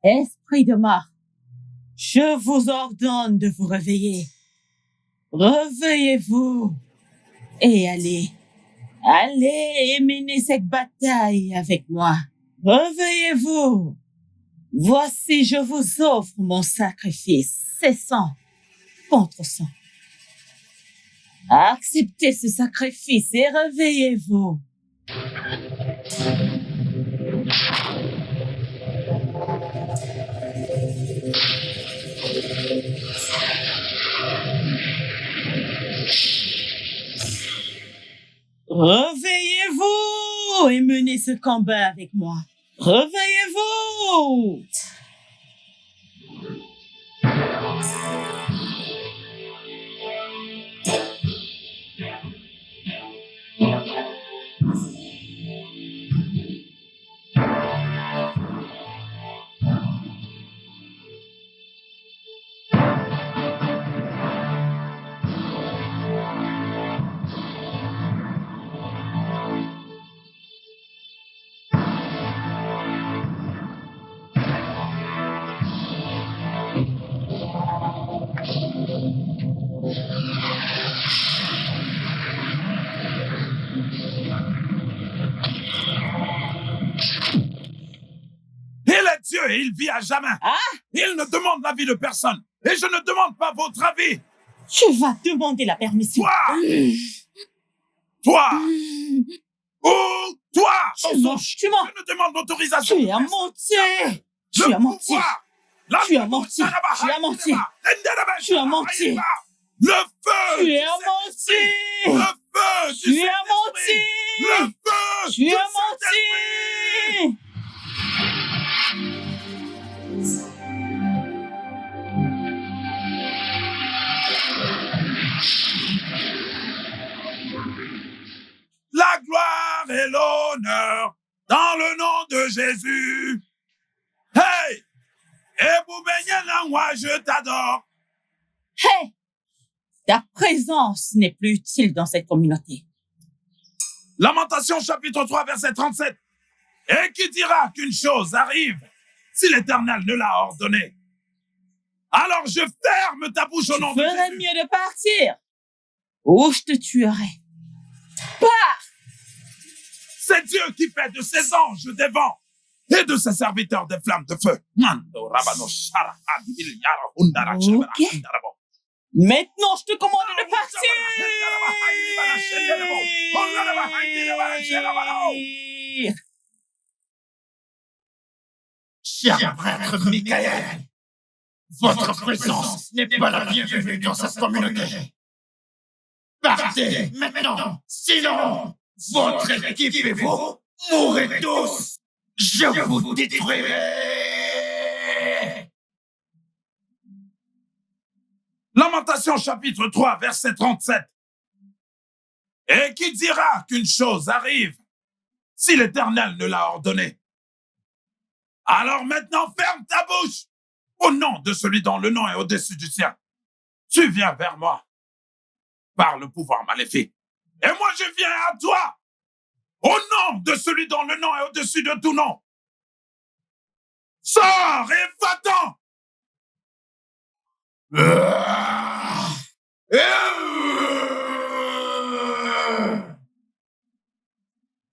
Esprit de mort, je vous ordonne de vous réveiller. Réveillez-vous et allez et menez cette bataille avec moi. Réveillez-vous. Voici, je vous offre mon sacrifice. C'est sang contre sang. Acceptez ce sacrifice et réveillez-vous. Réveillez-vous et menez ce combat avec moi. Réveillez-vous! Dieu et il vit à jamais. Ah? Il ne demande l'avis de personne. Et je ne demande pas votre avis. Tu vas demander la permission. Toi ou toi Tu mens. Je ne demande l'autorisation. Tu as menti. Tu as menti. Tu as menti. Tu as menti. Tu as menti. Le feu. Tu as menti. Le feu. Tu as menti. Le feu. Tu as menti. La gloire et l'honneur dans le nom de Jésus. Hey! Moi, je t'adore. Hey! Ta présence n'est plus utile dans cette communauté. Lamentation chapitre 3, verset 37. Et qui dira qu'une chose arrive si l'Éternel ne l'a ordonné? Alors je ferme ta bouche au nom de Jésus. Tu ferais mieux de partir ou je te tuerai. Pars! C'est Dieu qui fait de ses anges des vents et de ses serviteurs des flammes de feu. Ok. Maintenant, je te commande de partir! Cher prêtre Michael, votre présence n'est pas la bienvenue dans cette communauté. Partez maintenant, sinon votre équipe et vous mourrez tous. Je vous détruirai. Lamentation chapitre 3, verset 37. Et qui dira qu'une chose arrive si l'Éternel ne l'a ordonné? Alors maintenant, ferme ta bouche au nom de celui dont le nom est au-dessus du sien. Tu viens vers moi par le pouvoir maléfique. Et moi, je viens à toi au nom de celui dont le nom est au-dessus de tout nom. Sors et va-t'en! Et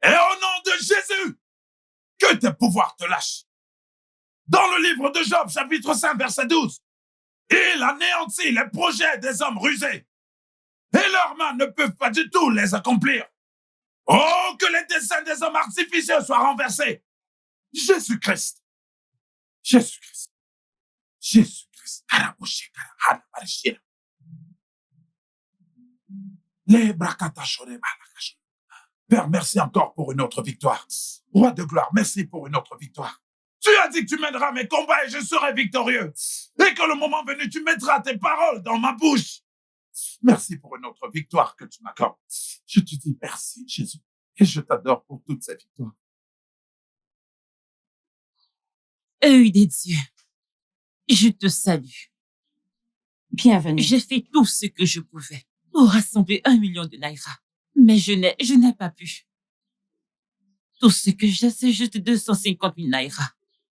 au nom de Jésus, que tes pouvoirs te lâchent. Dans le livre de Job, chapitre 5, verset 12, il anéantit les projets des hommes rusés et leurs mains ne peuvent pas du tout les accomplir. Oh, que les desseins des hommes artificieux soient renversés. Jésus-Christ. Jésus-Christ. Jésus-Christ. Père, merci encore pour une autre victoire. Roi de gloire, merci pour une autre victoire. Tu as dit que tu mèneras mes combats et je serai victorieux. Et que le moment venu, tu mettras tes paroles dans ma bouche. Merci pour une autre victoire que tu m'accordes. Je te dis merci, Jésus. Et je t'adore pour toutes ces victoires. Œil des dieux, je te salue. Bienvenue. J'ai fait tout ce que je pouvais pour rassembler 1 million de naira. Mais je n'ai pas pu. Tout ce que j'ai, c'est juste 250 000 naira.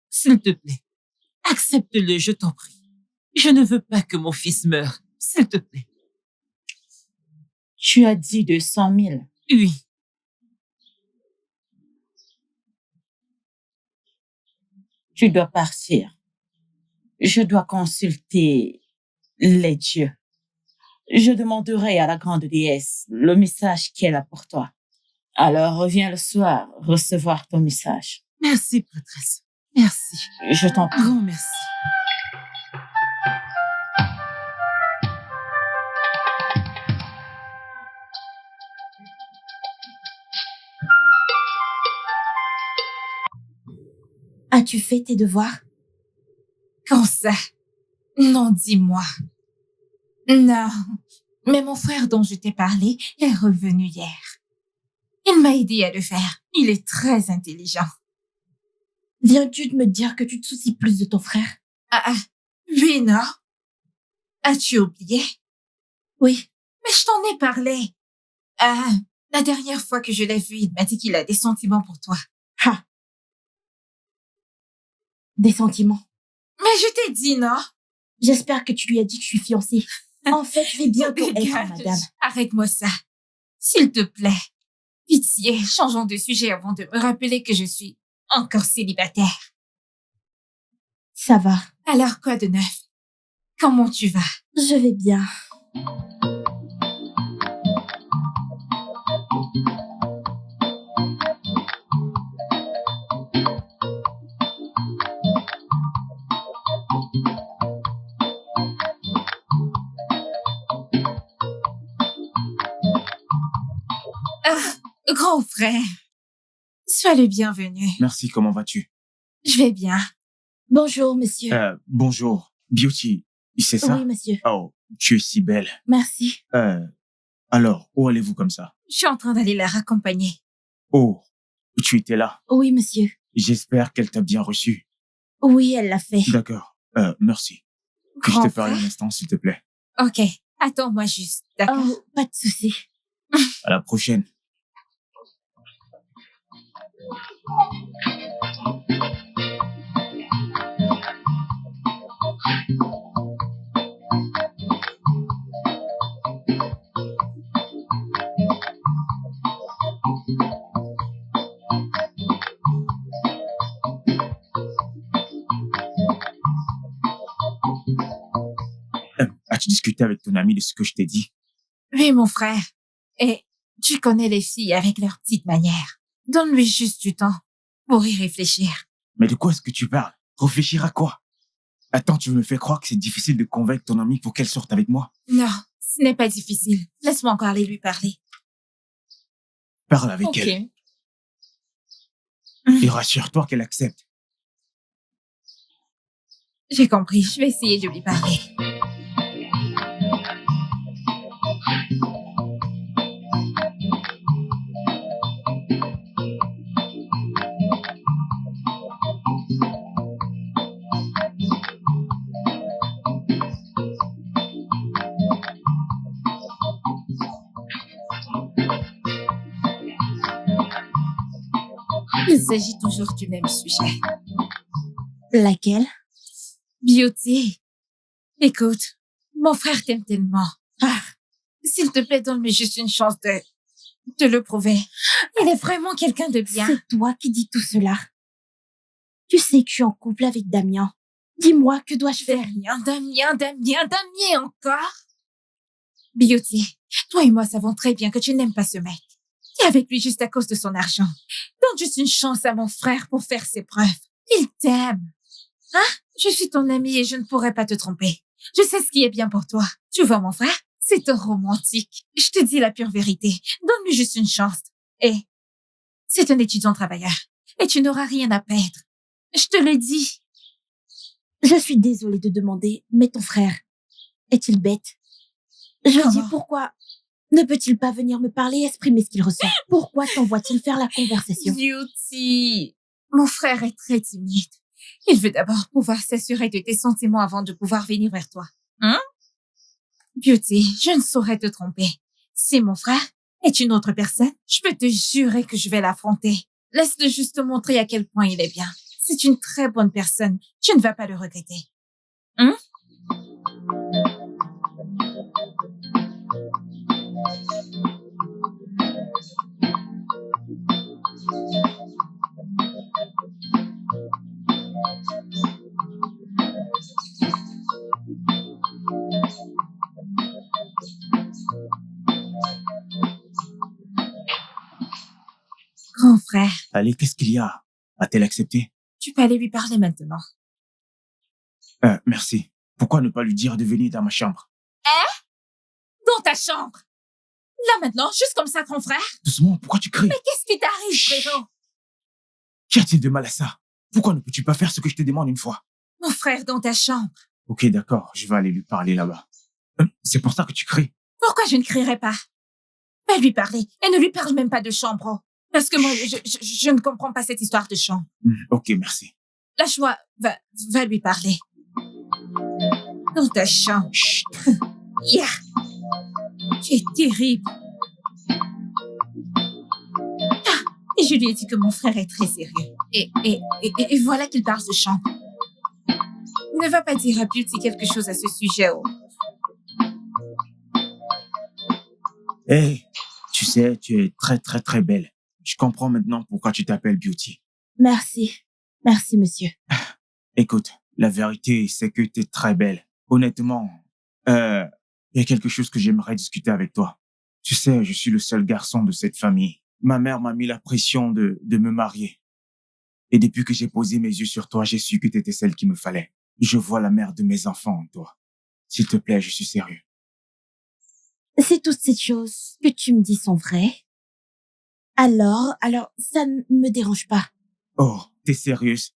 S'il te plaît, Accepte-le, je t'en prie. Je ne veux pas que mon fils meure, s'il te plaît. Tu as dit 200 000. Oui. Tu dois partir. Je dois consulter les dieux. Je demanderai à la grande déesse le message qu'elle a pour toi. Alors reviens le soir recevoir ton message. Merci, prêtresse. Merci. Je t'en prie. Grand merci. As-tu fait tes devoirs? Quand ça? Non, dis-moi. Non, mais mon frère dont je t'ai parlé est revenu hier. Il m'a aidé à le faire. Il est très intelligent. Viens-tu de me dire que tu te soucies plus de ton frère? Oui, non? As-tu oublié? Oui. Mais je t'en ai parlé. La dernière fois que je l'ai vu, il m'a dit qu'il a des sentiments pour toi. Ah. Des sentiments. Mais je t'ai dit, non? J'espère que tu lui as dit que je suis fiancée. En fait, je vais bientôt être madame. Arrête-moi ça. S'il te plaît. Pitié, changeons de sujet avant de me rappeler que je suis encore célibataire. Ça va. Alors quoi de neuf? Comment tu vas? Je vais bien. Grand frère, sois le bienvenu. Merci, comment vas-tu? Je vais bien. Bonjour, monsieur. Bonjour. Beauty, c'est ça? Oui, monsieur. Oh, tu es si belle. Merci. Alors, où allez-vous comme ça? Je suis en train d'aller la raccompagner. Oh, tu étais là? Oui, monsieur. J'espère qu'elle t'a bien reçu. Oui, elle l'a fait. D'accord. Merci. Puis-je Grand te parler frère? un instant, s'il te plaît? Ok, attends-moi juste, d'accord? Oh, pas de souci. À la prochaine. As-tu discuté avec ton ami de ce que je t'ai dit? Oui, mon frère. Et tu connais les filles avec leurs petites manières. Donne-lui juste du temps pour y réfléchir. Mais de quoi est-ce que tu parles? Réfléchir à quoi? Attends, tu me fais croire que c'est difficile de convaincre ton ami pour qu'elle sorte avec moi? Non, ce n'est pas difficile. Laisse-moi encore aller lui parler. Parle avec Ok. elle et rassure-toi qu'elle accepte. J'ai compris, je vais essayer de lui parler. Il s'agit toujours du même sujet. Laquelle? Beauty. Écoute, mon frère t'aime tellement. S'il te plaît, donne-lui juste une chance de le prouver. Il est vraiment quelqu'un de bien. C'est toi qui dis tout cela. Tu sais que je suis en couple avec Damien. Dis-moi, que dois-je faire? Damien encore? Beauty, toi et moi savons très bien que tu n'aimes pas ce mec. T'es avec lui juste à cause de son argent. Donne juste une chance à mon frère pour faire ses preuves. Il t'aime. Je suis ton amie et je ne pourrais pas te tromper. Je sais ce qui est bien pour toi. Tu vois, mon frère? C'est un romantique. Je te dis la pure vérité. Donne-lui juste une chance. Et c'est un étudiant travailleur. Et tu n'auras rien à perdre. Je te le dis. Je suis désolée de demander, mais ton frère, est-il bête? Je veux dire, pourquoi ne peut-il pas venir me parler et exprimer ce qu'il ressent? Pourquoi t'envoie-t-il faire la conversation? Beauty. Mon frère est très timide. Il veut d'abord pouvoir s'assurer de tes sentiments avant de pouvoir venir vers toi. Beauty, je ne saurais te tromper. Si mon frère est une autre personne, je peux te jurer que je vais l'affronter. Laisse-le juste te montrer à quel point il est bien. C'est une très bonne personne. Tu ne vas pas le regretter. Hein? Grand frère, Allez, qu'est-ce qu'il y a? A-t-elle accepté? tu peux aller lui parler maintenant. Merci. Pourquoi ne pas lui dire de venir dans ma chambre? Dans ta chambre. Là maintenant, juste comme ça, grand frère. Doucement, pourquoi tu cries? Mais qu'est-ce qui t'arrive, frérot? Qu'y a-t-il de mal à ça? Pourquoi ne peux-tu pas faire ce que je te demande une fois? Mon frère, dans ta chambre. Ok, d'accord, je vais aller lui parler là-bas. C'est pour ça que tu cries? Pourquoi je ne crierai pas? Va lui parler. Et ne lui parle même pas de chambre. Parce que moi, je ne comprends pas cette histoire de chambre. Ok, merci. Lâche-moi. Va lui parler. Dans ta chambre. Chut. Yeah. Tu es terrible. Et je lui ai dit que mon frère est très sérieux. Et voilà qu'il parle de chambre. Ne va pas dire à Beauty quelque chose à ce sujet. Oh. Hey, tu sais, tu es très très très belle. Je comprends maintenant pourquoi tu t'appelles Beauty. Merci. Merci, monsieur. Écoute, la vérité, c'est que tu es très belle. Honnêtement, il y a quelque chose que j'aimerais discuter avec toi. Tu sais, je suis le seul garçon de cette famille. Ma mère m'a mis la pression de me marier. Et depuis que j'ai posé mes yeux sur toi, j'ai su que tu étais celle qu'il me fallait. Je vois la mère de mes enfants en toi. S'il te plaît, je suis sérieux. Si toutes ces choses que tu me dis sont vraies, alors, ça ne me dérange pas. Oh, t'es sérieuse?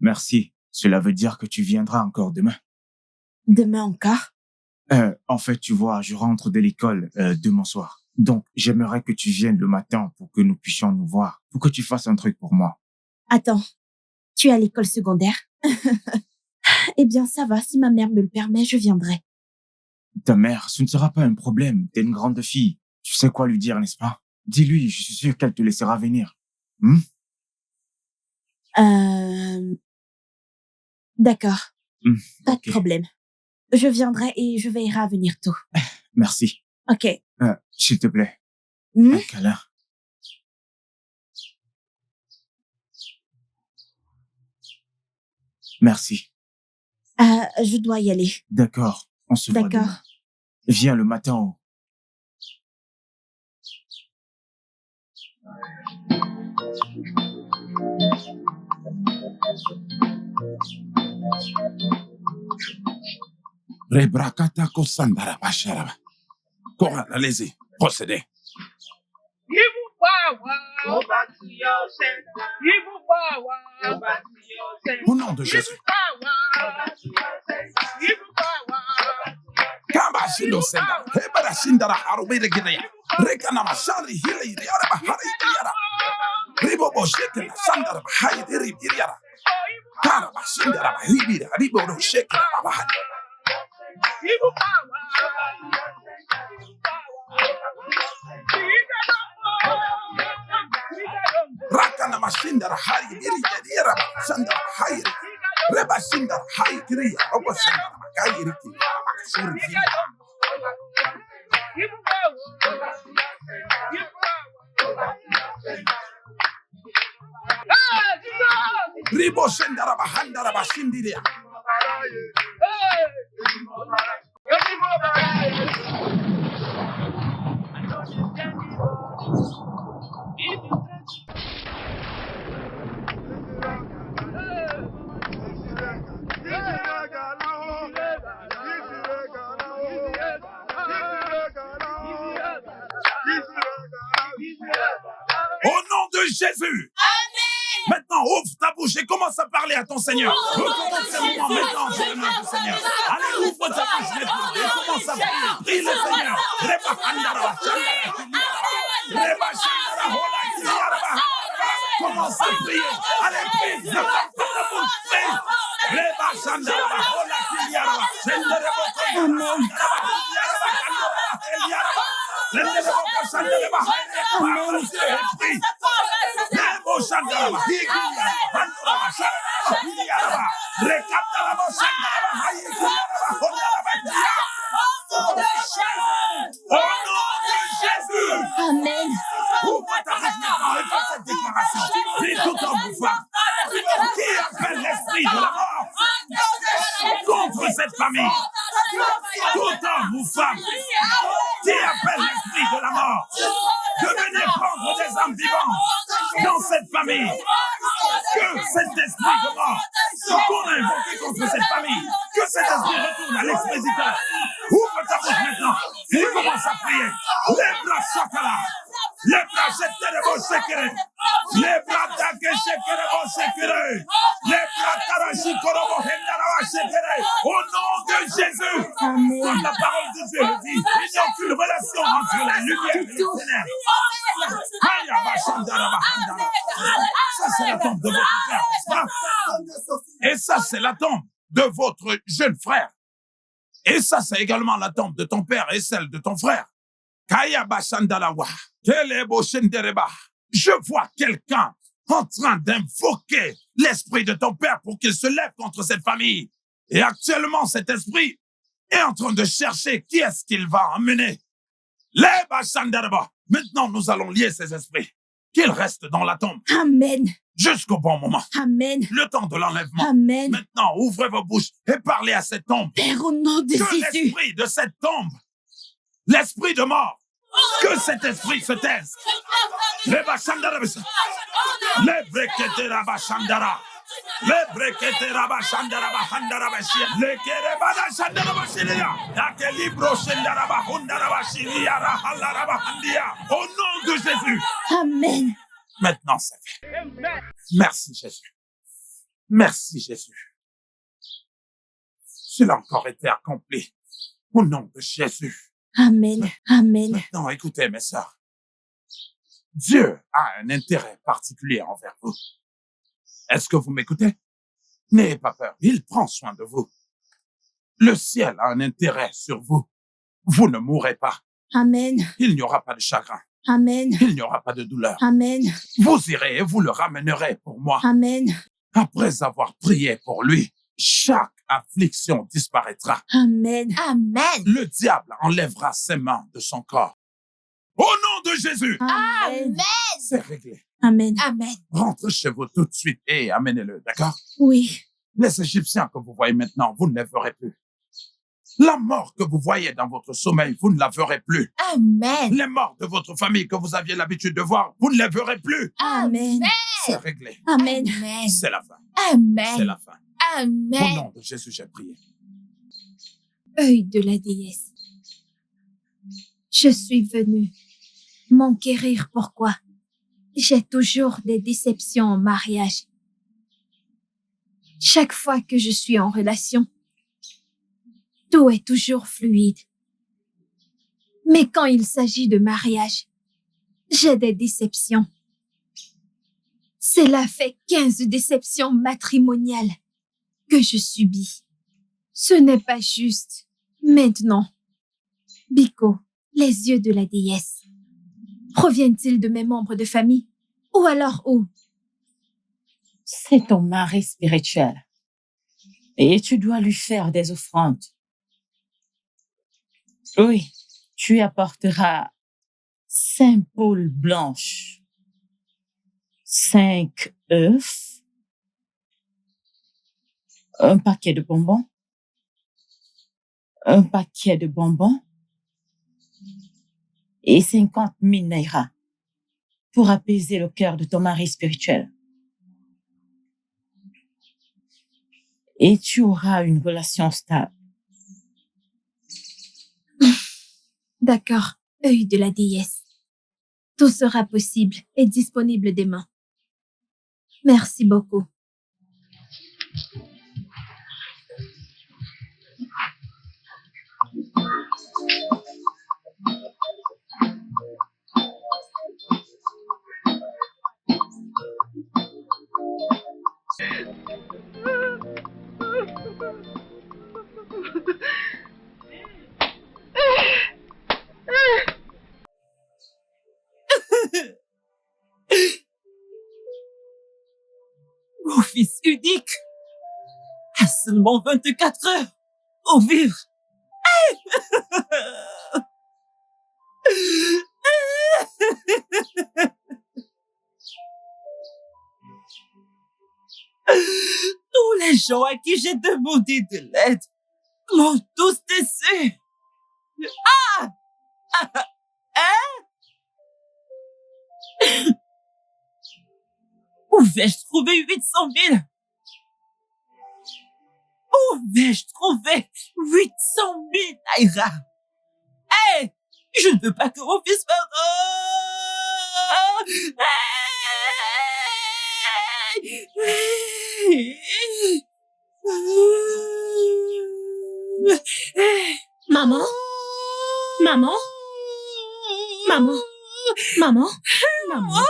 Merci. Cela veut dire que tu viendras encore demain. Demain encore? En fait, tu vois, je rentre de l'école demain soir. Donc, j'aimerais que tu viennes le matin pour que nous puissions nous voir, pour que tu fasses un truc pour moi. Attends, tu es à l'école secondaire? Eh bien, ça va, si ma mère me le permet, je viendrai. Ta mère, ce ne sera pas un problème. T'es une grande fille. Tu sais quoi lui dire, n'est-ce pas? Dis-lui, je suis sûr qu'elle te laissera venir. D'accord. Pas Ok. de problème. Je viendrai et je veillerai à venir tôt. Merci. Ok. S'il te plaît. Hmm? Un câlin. Merci. Je dois y aller. D'accord. On se voit D'accord. demain. Viens le matin. Rebrakata kosandara basharaba. Cora, allez-y, procédez. Au nom de Jésus. Kamba shindo senda. Hebara shindara harubire gineya. Rekana mashari hili yara bahari yara. Ribo bosheke na sandara bahai diri yara. Kara bashindara bahibira ribo no sheke na bahari. Rakana mashindara hari diri yara sandara bahai. Reba shindara hai diri yara. Robo sandara bahai diri yara. Makasuri yara. Ribo shendara bahandara bashindiria. Au nom de Jésus. Maintenant, ouvre ta bouche et commence à parler à ton Seigneur. Recommence ce moment maintenant, je demande au Seigneur. Allez, ouvre ta bouche maintenant et commence à prier. Prie le Seigneur. Commence à prier. Allez, prie. Ne ferme pas ta bouche. Prie. Au nom de Jésus. Amen. Ouvre ta bouche maintenant et fais cette déclaration. Dis tout en vous, femme, qui appelle l'esprit de la mort contre cette famille. Tout en vous, femme, qui appelle l'esprit de la mort de venir prendre des âmes vivantes dans cette famille. Que cet esprit de mort qu'on a invoqué contre cette famille, que cet esprit retourne à l'expositeur. Ouvre ta bouche maintenant et commence à prier. Les bras chakala, les bras cheterebo shekere, les bras dake shekerebo shekere, les bras tarashikorobo hendarawa shekere. Au nom de Jésus, Amen. la parole de Dieu le dit, il n'y a aucune relation entre la lumière et les ténèbres. Aya bashandara bahandara. Ça, c'est la tombe de votre frère, n'est-ce pas? Et ça, c'est la tombe de votre jeune frère. Et ça, c'est également la tombe de ton père et celle de ton frère. Kaya bashandalawa. Kelebo shendereba. Je vois quelqu'un en train d'invoquer l'esprit de ton père pour qu'il se lève contre cette famille. Et actuellement, cet esprit est en train de chercher qui est-ce qu'il va emmener. Les bashandareba. Maintenant, nous allons lier ces esprits. Qu'ils restent dans la tombe. Amen. Jusqu'au bon moment. Amen. Le temps de l'enlèvement. Amen. Maintenant, ouvrez vos bouches et parlez à cette tombe. Père, au nom de Que Jésus. l'esprit de cette tombe, l'esprit de mort, que cet esprit se taise. Les bashandara, les breketera bashandara, les breketera bashandara bahandara bashia, les kerebada shandara bashilia, dake libro shandara bahundara bashilia rahalara bahandia. Au nom de Jésus. Amen. Maintenant, c'est fait. Merci, Jésus. Merci, Jésus. Cela a encore été accompli. Au nom de Jésus. Amen. Amen. Maintenant, écoutez, mes sœurs. Dieu a un intérêt particulier envers vous. Est-ce que vous m'écoutez? N'ayez pas peur. Il prend soin de vous. Le ciel a un intérêt sur vous. Vous ne mourrez pas. Amen. Il n'y aura pas de chagrin. Amen. Il n'y aura pas de douleur. Amen. Vous irez et vous le ramènerez pour moi. Amen. Après avoir prié pour lui, chaque affliction disparaîtra. Amen. Amen. Le diable enlèvera ses mains de son corps. Au nom de Jésus, Amen. c'est réglé. Amen. Amen. Rentrez chez vous tout de suite et amenez-le, d'accord? Oui. Les Égyptiens que vous voyez maintenant, vous ne les verrez plus. La mort que vous voyez dans votre sommeil, vous ne la verrez plus. Amen. Les morts de votre famille que vous aviez l'habitude de voir, vous ne les verrez plus. Amen. C'est réglé. Amen. Amen. C'est la fin. Amen. C'est la fin. Au Amen. nom de Jésus, j'ai prié. Œil de la déesse. Je suis venue m'enquérir pourquoi j'ai toujours des déceptions en mariage. Chaque fois que je suis en relation, tout est toujours fluide. Mais quand il s'agit de mariage, j'ai des déceptions. Cela fait 15 déceptions matrimoniales que je subis. Ce n'est pas juste. Maintenant, Biko, les yeux de la déesse, proviennent-ils de mes membres de famille? Ou alors où? C'est ton mari spirituel. Et tu dois lui faire des offrandes. Oui, tu apporteras 5 poules blanches, 5 œufs, un paquet de bonbons, et 50 000 naira pour apaiser le cœur de ton mari spirituel. Et tu auras une relation stable. D'accord, œil de la déesse. Tout sera possible et disponible demain. Merci beaucoup. Mon fils unique, seulement 24 heures pour vivre. Tous les gens à qui j'ai demandé de l'aide m'ont tous déçu. Où vais-je trouver 800 000? Où vais-je trouver 800 000 naira? Hey! Je ne veux pas que mon fils meure. Maman? Maman? Maman? Maman? Maman,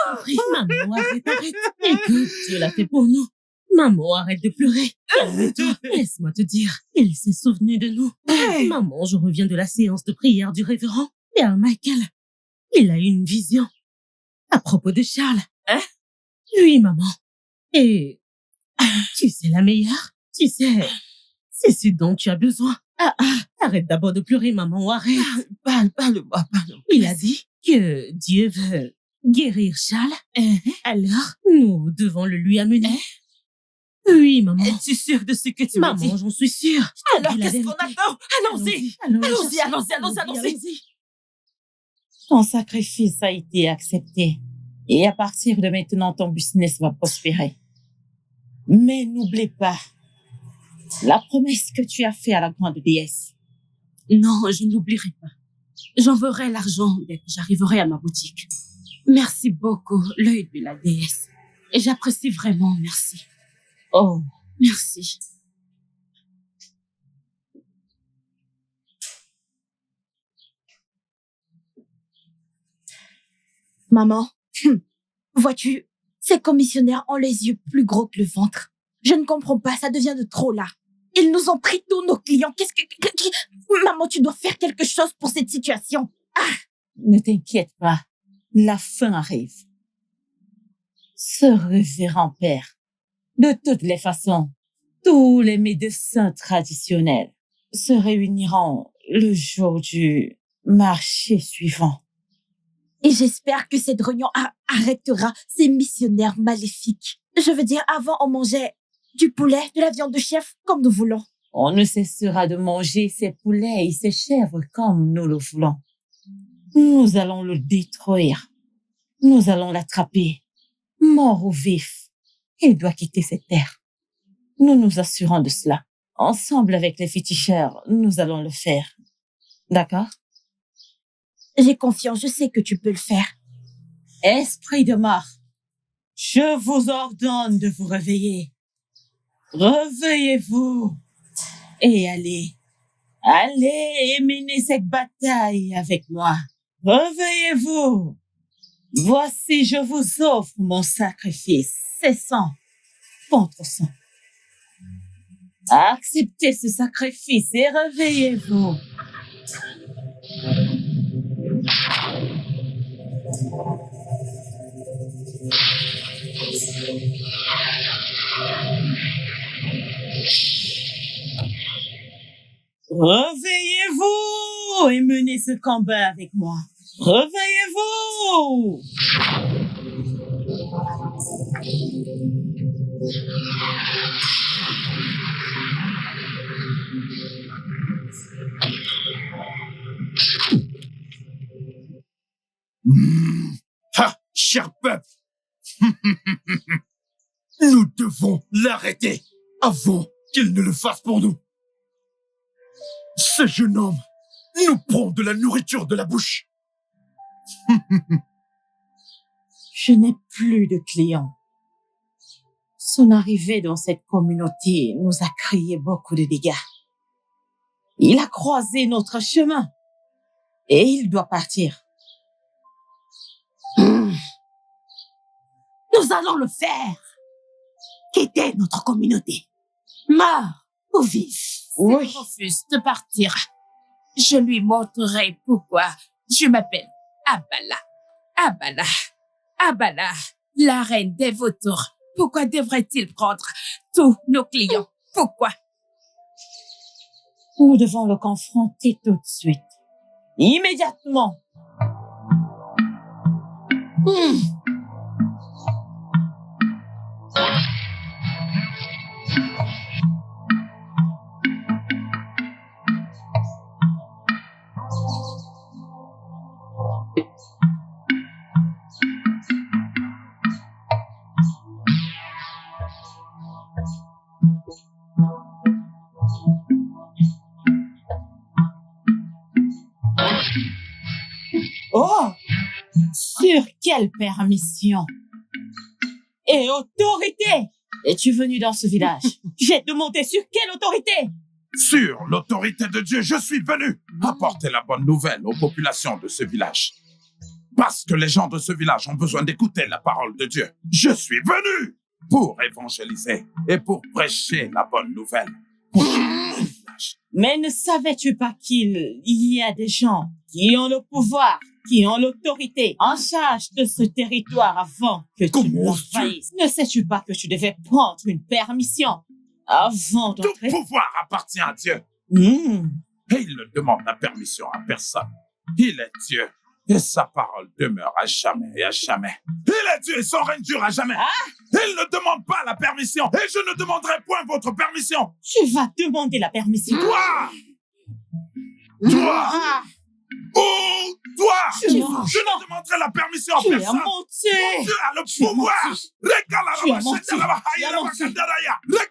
maman, arrête. Écoute, Dieu l'a fait pour nous. Maman, arrête de pleurer. Calme-toi. Laisse-moi te dire, il s'est souvenu de nous. Maman, je reviens de la séance de prière du révérend. Père Michael, il a eu une vision à propos de Charles. Hein? Oui, maman. Et tu sais la meilleure. Tu sais, c'est ce dont tu as besoin. Arrête d'abord de pleurer, maman, arrête. Parle-moi. Il a dit que Dieu veut guérir Charles. Alors, nous devons le lui amener. Oui, maman. Es-tu sûre de ce que tu me dis? Maman, j'en suis sûre. Alors, qu'est-ce qu'on attend? Allons-y. Allons-y. Ton sacrifice a été accepté. Et à partir de maintenant, ton business va prospérer. Mais n'oublie pas la promesse que tu as faite à la grande déesse. Non, je n'oublierai pas. J'enverrai l'argent dès que j'arriverai à ma boutique. Merci beaucoup, l'œil de la déesse. Et j'apprécie vraiment, merci. Oh, Merci. Maman, vois-tu, ces commissionnaires ont les yeux plus gros que le ventre. Je ne comprends pas, ça devient de trop là. Ils nous ont pris tous nos clients. Maman, tu dois faire quelque chose pour cette situation. ne t'inquiète pas. La fin arrive. Ce révérend père, de toutes les façons, tous les médecins traditionnels se réuniront le jour du marché suivant. Et j'espère que cette réunion arrêtera ces missionnaires maléfiques. Je veux dire, avant, on mangeait du poulet, de la viande de chèvre, comme nous voulons. On ne cessera de manger ces poulets et ces chèvres comme nous le voulons. Nous allons le détruire. Nous allons l'attraper, mort ou vif. Il doit quitter cette terre. Nous nous assurons de cela. Ensemble avec les féticheurs, nous allons le faire. D'accord? J'ai confiance, je sais que tu peux le faire. Esprit de mort, je vous ordonne de vous réveiller. Réveillez-vous et allez et menez cette bataille avec moi. Réveillez-vous. Voici, je vous offre mon sacrifice. C'est sang contre sang. Acceptez ce sacrifice et réveillez-vous. Réveillez-vous et menez ce combat avec moi. Réveillez-vous! Ha, cher peuple! Nous devons l'arrêter avant qu'il ne le fasse pour nous. Ce jeune homme nous prend de la nourriture de la bouche. Je n'ai plus de clients. Son arrivée dans cette communauté nous a créé beaucoup de dégâts. Il a croisé notre chemin et il doit partir. Nous allons le faire. Quitter notre communauté. Mort ou vif. Oui. S'il refuse de partir, je lui montrerai pourquoi je m'appelle Abala, la reine des vautours. Pourquoi devrait-il prendre tous nos clients? Pourquoi? Nous devons le confronter tout de suite. Immédiatement. Oh! Sur quelle permission et autorité es-tu venu dans ce village? J'ai demandé sur quelle autorité? Sur l'autorité de Dieu, je suis venu apporter la bonne nouvelle aux populations de ce village. Parce que les gens de ce village ont besoin d'écouter la parole de Dieu. Je suis venu pour évangéliser et pour prêcher la bonne nouvelle. Mais ne savais-tu pas qu'il y a des gens qui ont le pouvoir, qui ont l'autorité en charge de ce territoire avant que tu l'envahisses? Ne sais-tu pas que tu devais prendre une permission avant d'entrer? Tout pouvoir appartient à Dieu. Mmh. Et il ne demande la permission à personne. Il est Dieu. Et sa parole demeure à jamais et à jamais. Il est Dieu et son règne dure à jamais. Il ne demande pas la permission. Et je ne demanderai point votre permission. Tu vas demander la permission. Toi! Toi! Oh, toi! Je ne demanderai la permission à Tu as personne. menti. Dieu a le pouvoir. Tu as menti.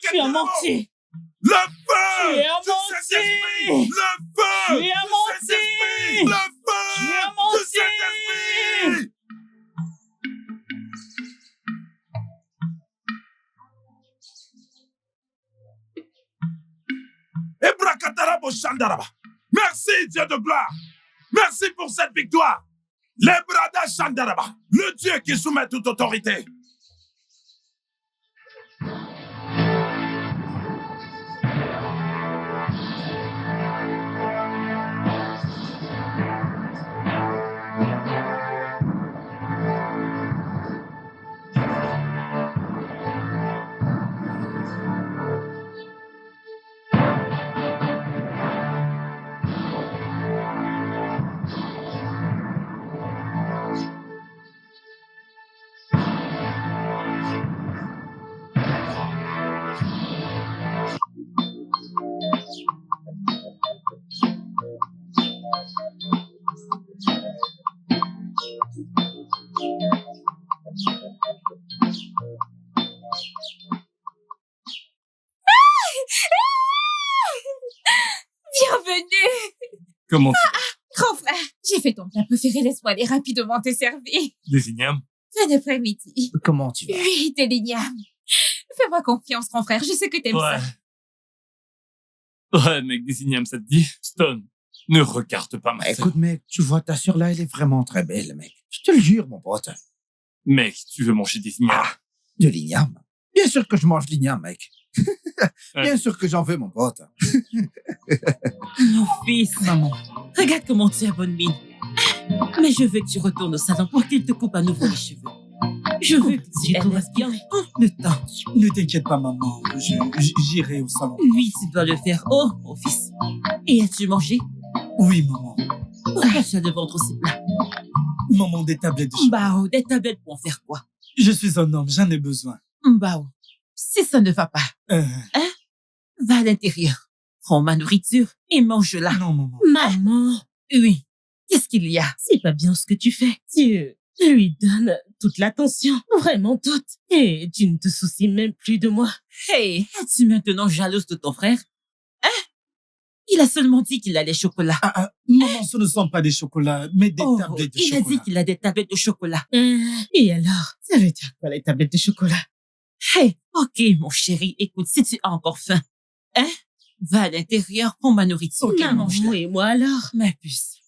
Tu as menti. Le feu! Tu as de cet esprit! menti. Le feu! Tu as de cet esprit! menti. Le feu! Tu as de cet esprit! Ebrakatara Shandaraba. Merci, Dieu de gloire. Merci pour cette victoire. Lebrada Shandaraba. Le Dieu qui soumet toute autorité. Bienvenue! Comment tu vas? Grand frère, j'ai fait ton plat préféré, laisse-moi aller rapidement te servir. Des ignames? Bon après-midi. Comment tu vas? Oui, t'es l'igname. Fais-moi confiance, grand frère, je sais que t'aimes ça. Ouais, mec, des ignames, ça te dit? Stone, ne regarde pas ma sœur. Écoute, mec, tu vois, ta sœur là, elle est vraiment très belle, mec. Je te le jure, mon pote. Mec, tu veux manger des ignames? Ah, de l'igname. Bien sûr que je mange l'igname, mec. Bien sûr que j'en veux, mon pote. Mon fils, maman, regarde comment tu as bonne mine. Mais je veux que tu retournes au salon pour qu'il te coupe à nouveau les cheveux. Je veux que tu te restes bien en le temps. Ne t'inquiète pas, maman. J'irai au salon. Oui, tu dois le faire. Oh, mon fils. Et as-tu mangé? Oui, maman. Pourquoi tu as le ventre aussi plat? Maman, des tablettes de chocolat. Bah, des tablettes pour en faire quoi? Je suis un homme, j'en ai besoin. Bah, si ça ne va pas, va à l'intérieur. Prends ma nourriture et mange-la. Non, maman. Maman. Oui. Qu'est-ce qu'il y a? C'est pas bien ce que tu fais. Tu lui donnes toute l'attention, vraiment toute. Et tu ne te soucies même plus de moi. Hey, es-tu maintenant jalouse de ton frère? Il a seulement dit qu'il a les chocolats. Maman, ce ne sont pas des chocolats, mais des tablettes de il chocolat. a dit qu'il a des tablettes de chocolat. Et alors, ça veut dire quoi les tablettes de chocolat? Hey, ok, mon chéri, écoute, si tu as encore faim, va à l'intérieur, prends ma nourriture et mange-la. Et moi alors? Ma puce,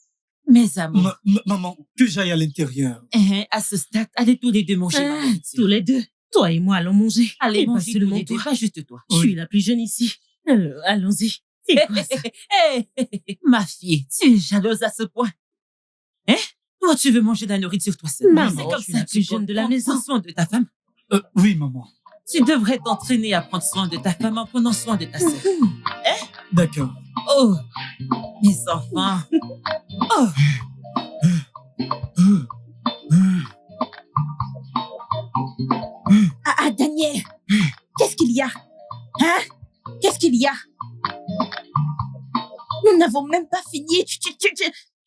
mes amours. Maman, que j'aille à l'intérieur. À ce stade, allez tous les deux manger ma nourriture. Tous les deux. Toi et moi allons manger. Allez Et pas manger tous seulement les deux, toi. pas juste toi. Je suis la plus jeune ici. Alors, allons-y. C'est quoi ça? Ma fille, tu es jalouse à ce point. Toi, tu veux manger de la nourriture toi seule. Maman, C'est comme je suis ça la que plus tu jeune de la prends maison. soin de ta femme. Oui, maman. Tu devrais t'entraîner à prendre soin de ta femme en prenant soin de ta sœur. D'accord. Oh, mes enfants. Oh. Ah, Daniel, qu'est-ce qu'il y a? Hein? Qu'est-ce qu'il y a? Nous n'avons même pas fini.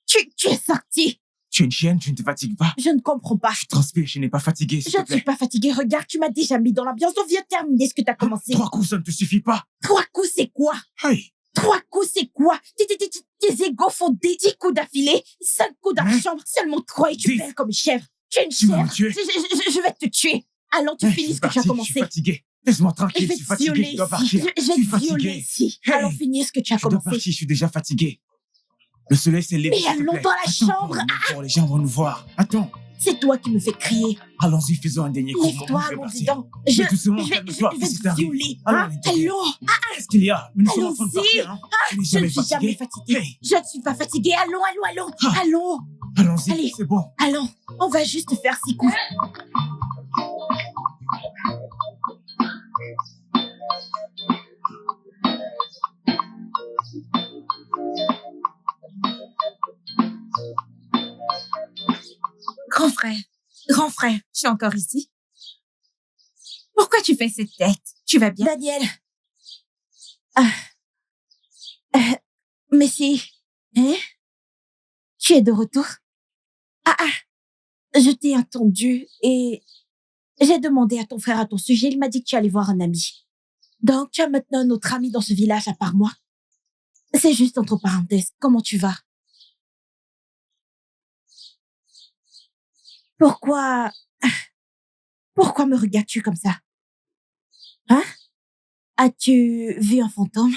Tu es sorti. Tu es une chienne, tu ne te fatigues pas. Je ne comprends pas. Je transpire, je n'ai pas fatigué, s'il Je te ne plaît. suis pas fatiguée. Regarde, tu m'as déjà mis dans l'ambiance. On vient de terminer ce que tu as commencé. 3 coups, ça ne te suffit pas. 3 coups, c'est quoi? Hey, 3 coups, c'est quoi? Tes égos font 10 coups d'affilée, 5 coups dans la chambre, seulement 3 et tu 10. belles comme une chèvre. Tu es une Tu vas me chèvre. tuer. Je vais te tuer. Allons, tu Je finis suis ce que tu as parti, commencé. Je suis fatigué. Laisse-moi Je tranquille, vais je suis te fatigué, violer je dois ici. partir. Je Je vais suis te violer fatigué. ici. Hey. Allons finir ce que tu as Je dois commencé. partir, je suis déjà fatigué. Le soleil s'est levé, Mais s'il te allons plaît. dans la Attends, chambre. pour les gens vont nous voir. Attends, C'est toi qui me fais crier. allons-y, faisons un dernier coup. Lève-toi, Je vais allons partir. dedans. Mais doucement, je calme-toi, vais qu'est-ce qui te t'arrive? violer. Allons, Hein? à l'intérieur. Allons. Qu'est-ce qu'il y a? Mais nous sommes en train de Allons-y. partir, hein? Tu n'es Je jamais ne suis jamais fatiguée. Hey, Je ne suis pas fatiguée. Allons. Ah. Allons. allons-y, Allez. c'est bon. Allons. On va juste faire 6 coups. Grand frère, je suis encore ici. Pourquoi tu fais cette tête? Tu vas bien? Daniel. Messi. Hein? Tu es de retour? Je t'ai attendu et j'ai demandé à ton frère à ton sujet. Il m'a dit que tu allais voir un ami. Donc, tu as maintenant un autre ami dans ce village à part moi. C'est juste entre parenthèses. Comment tu vas? Pourquoi me regardes-tu comme ça? Hein? As-tu vu un fantôme?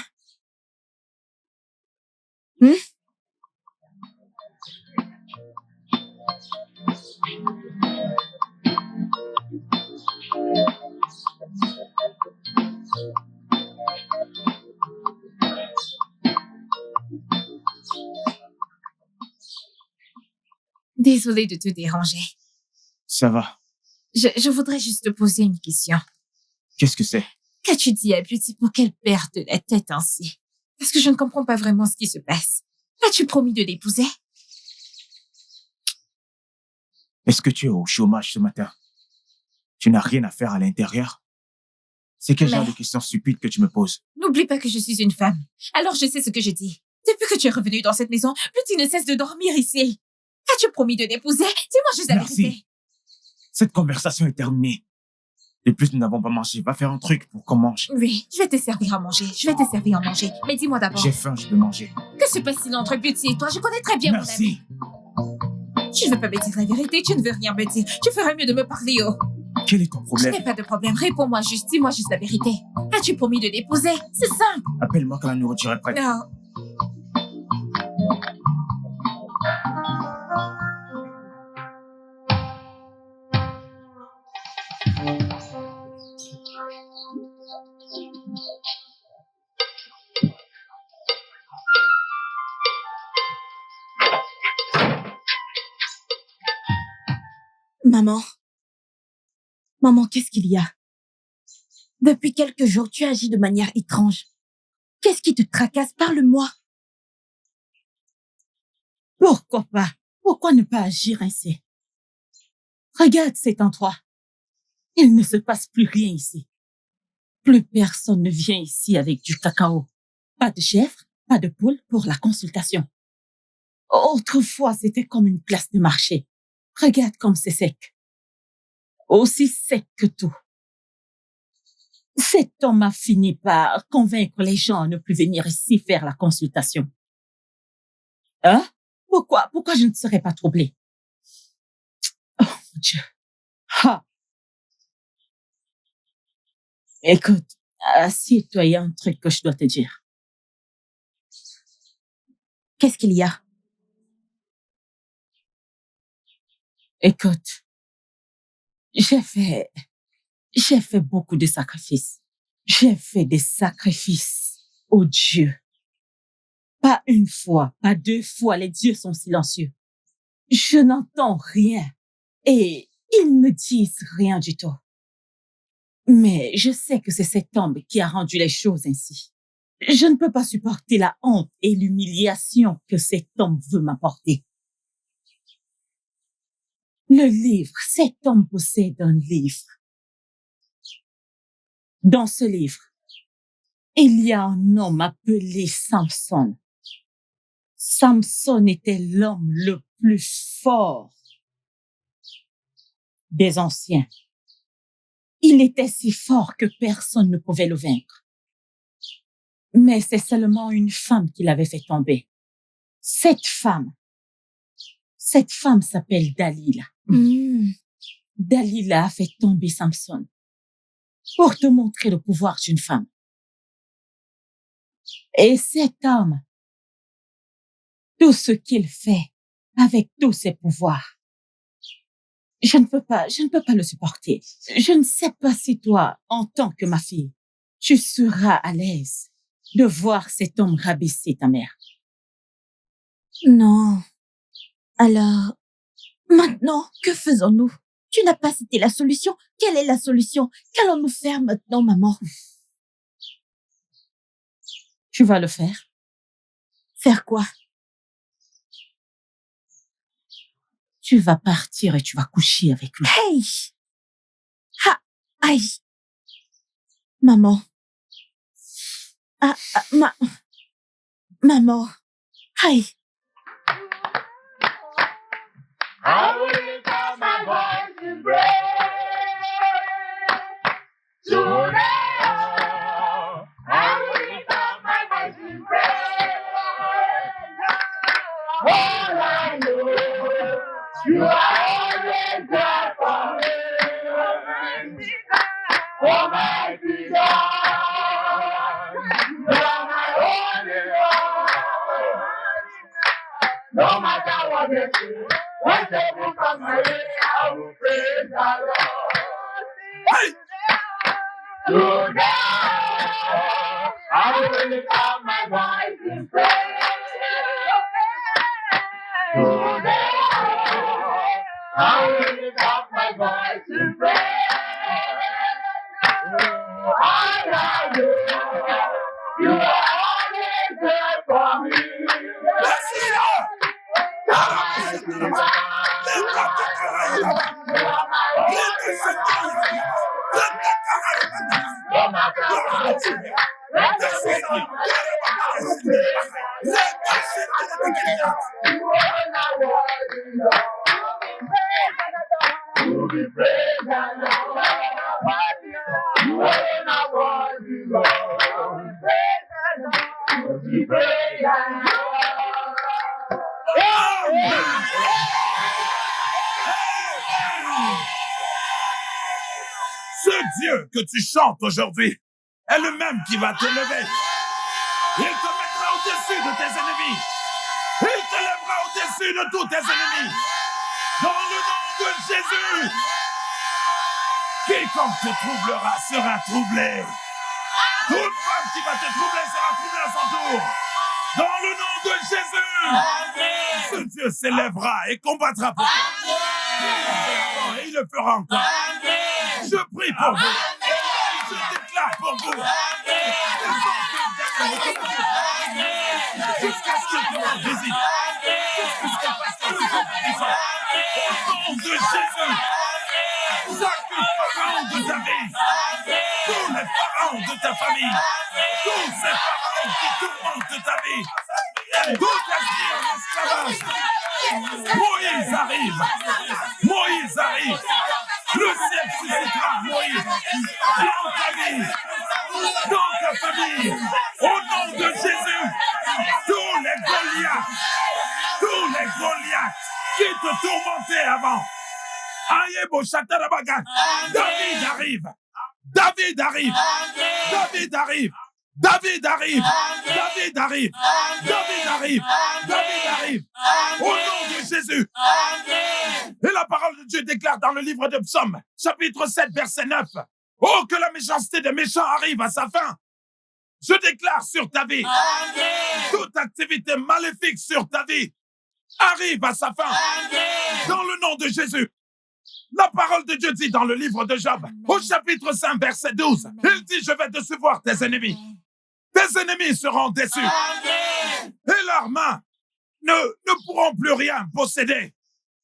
Désolée de te déranger. Ça va. Je voudrais juste te poser une question. Qu'est-ce que c'est? Qu'as-tu dit à Beauty pour qu'elle perde la tête ainsi? Parce que je ne comprends pas vraiment ce qui se passe. As-tu promis de l'épouser? Est-ce que tu es au chômage ce matin? Tu n'as rien à faire à l'intérieur? C'est quel genre Mais- de questions stupides que tu me poses? N'oublie pas que je suis une femme. Alors je sais ce que je dis. Depuis que tu es revenu dans cette maison, Beauty ne cesse de dormir ici. As-tu promis de l'épouser? Dis-moi juste la Merci. vérité. Cette conversation est terminée. De plus, nous n'avons pas mangé. Va faire un truc pour qu'on mange. Oui, je vais te servir à manger. Mais dis-moi d'abord, J'ai faim, je peux manger. que se passe-t-il entre Beauty et toi? Je connais très bien mon ami. Merci. Tu ne veux pas me dire la vérité, tu ne veux rien me dire. Tu ferais mieux de me parler, oh. Quel est ton Je problème? n'ai pas de problème. Réponds-moi juste. Dis-moi juste la vérité. As-tu promis de l'épouser? C'est simple. Appelle-moi quand la nourriture est prête. Non. Maman, qu'est-ce qu'il y a? Depuis quelques jours, tu agis de manière étrange. Qu'est-ce qui te tracasse? Parle-moi. Pourquoi pas? Pourquoi ne pas agir ainsi? Regarde cet endroit. Il ne se passe plus rien ici. Plus personne ne vient ici avec du cacao. Pas de chèvre, pas de poule pour la consultation. Autrefois, c'était comme une place de marché. Regarde comme c'est sec. Aussi sec que tout. Cet homme a fini par convaincre les gens à ne plus venir ici faire la consultation. Hein? Pourquoi je ne serais pas troublée? Oh mon Dieu. Ha! Écoute, assieds-toi, il y a un truc que je dois te dire. Qu'est-ce qu'il y a? Écoute, j'ai fait beaucoup de sacrifices. J'ai fait des sacrifices aux dieux. Pas une fois, pas 2 fois, les dieux sont silencieux. Je n'entends rien et ils ne disent rien du tout. Mais je sais que c'est cet homme qui a rendu les choses ainsi. Je ne peux pas supporter la honte et l'humiliation que cet homme veut m'apporter. Le livre, cet homme possède un livre. Dans ce livre, il y a un homme appelé Samson. Samson était l'homme le plus fort des anciens. Il était si fort que personne ne pouvait le vaincre. Mais c'est seulement une femme qui l'avait fait tomber. Cette femme s'appelle Dalila. Dalila a fait tomber Samson pour te montrer le pouvoir d'une femme. Et cet homme, tout ce qu'il fait avec tous ses pouvoirs, je ne peux pas le supporter. Je ne sais pas si toi, en tant que ma fille, tu seras à l'aise de voir cet homme rabaisser ta mère. Non. Alors, maintenant, que faisons-nous? Tu n'as pas cité la solution. Quelle est la solution? Qu'allons-nous faire maintenant, maman? Tu vas le faire? Faire quoi? Tu vas partir et tu vas coucher avec lui. Hey! Aïe! Maman. Maman. Aïe! I will lift up my voice to pray. Today, I will lift up my voice to pray. All I know, you are always there for me. Almighty God, you are my only Lord. No matter what they do, when they will come my way, I will praise the Lord. Today, I will lift up my voice in praise. Today, I will lift up my voice in praise. I love you. You are always there for me. Ce Dieu que tu chantes aujourd'hui est le même qui va te lever. Il te mettra au-dessus de tes ennemis. Il te lèvera au-dessus de tous tes ennemis. Dans le nom de Jésus. Quiconque te troublera sera troublé. Toute femme qui va te troubler sera troublée à son tour. Dans le nom de Jésus. Ce Dieu s'élèvera et combattra pour toi. Et il le fera encore. Je prie pour vous. Je déclare pour vous. Jusqu'à ce que tu en visites. Jusqu'à ce que tu en visites. Au nom de Jésus. Chaque pharaon de ta vie. Tous les pharaons de ta famille. Tous ces pharaons qui tourmentent ta vie. Tout esprit en esclavage. Moïse arrive. Moïse arrive. Le ciel suscitera Moïse dans ta vie, dans ta famille, au nom de Jésus. Tous les Goliaths qui te tourmentaient avant. Ayebo Chatarabagat. David arrive. David arrive. David arrive. David arrive. David arrive. David arrive. David arrive. Au nom de Jésus. Et la parole de Dieu déclare dans le livre de Psaume, chapitre 7, verset 9. Oh, que la méchanceté des méchants arrive à sa fin. Je déclare sur ta vie. Toute activité maléfique sur ta vie arrive à sa fin. Dans le nom de Jésus. La parole de Dieu dit dans le livre de Job, au chapitre 5, verset 12, il dit, je vais décevoir tes ennemis. Tes ennemis seront déçus. Amen. Et leurs mains ne pourront plus rien posséder.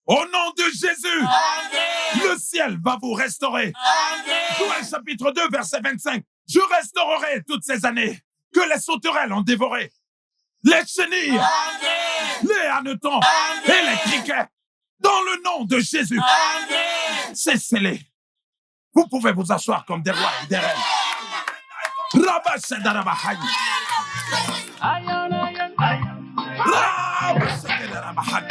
Au nom de Jésus, Amen. le ciel va vous restaurer. Amen. Joël chapitre 2, verset 25. Je restaurerai toutes ces années que les sauterelles ont dévorées, les chenilles, Amen. les hannetons Amen. et les criquets. Dans le nom de Jésus, Amen. c'est scellé. Vous pouvez vous asseoir comme des rois et des reines. Rabba Shadarabahai. Rabba Shadarabahai.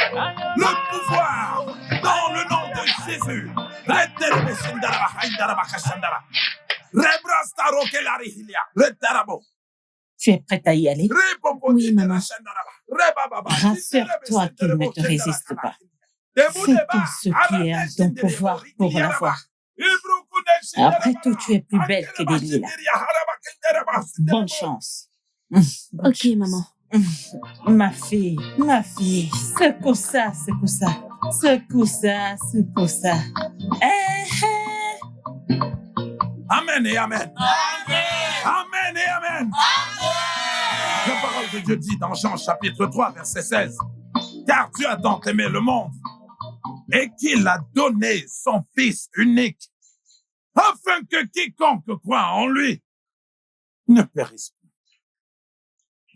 Le pouvoir dans le nom de Jésus. Reterebe Shandarabahai Darabaka Shandara. Rebrastaro Kelarihilia. Retarabo. Tu es prête à y aller? Oui, maman. Rassure-toi qu'il ne te résiste pas. Fais tout ce qui est en ton pouvoir pour l'avoir. Après tout, tu es plus belle que Delilah. Bonne chance. Ok, maman. Ma fille, secoue ça, secoue ça. Secoue ça, secoue ça. Amen et amen. Amen et amen. La parole de Dieu dit dans Jean chapitre 3, verset 16. Car Dieu a tant aimé le monde et qu'il a donné son Fils unique afin que quiconque croit en lui ne périsse plus,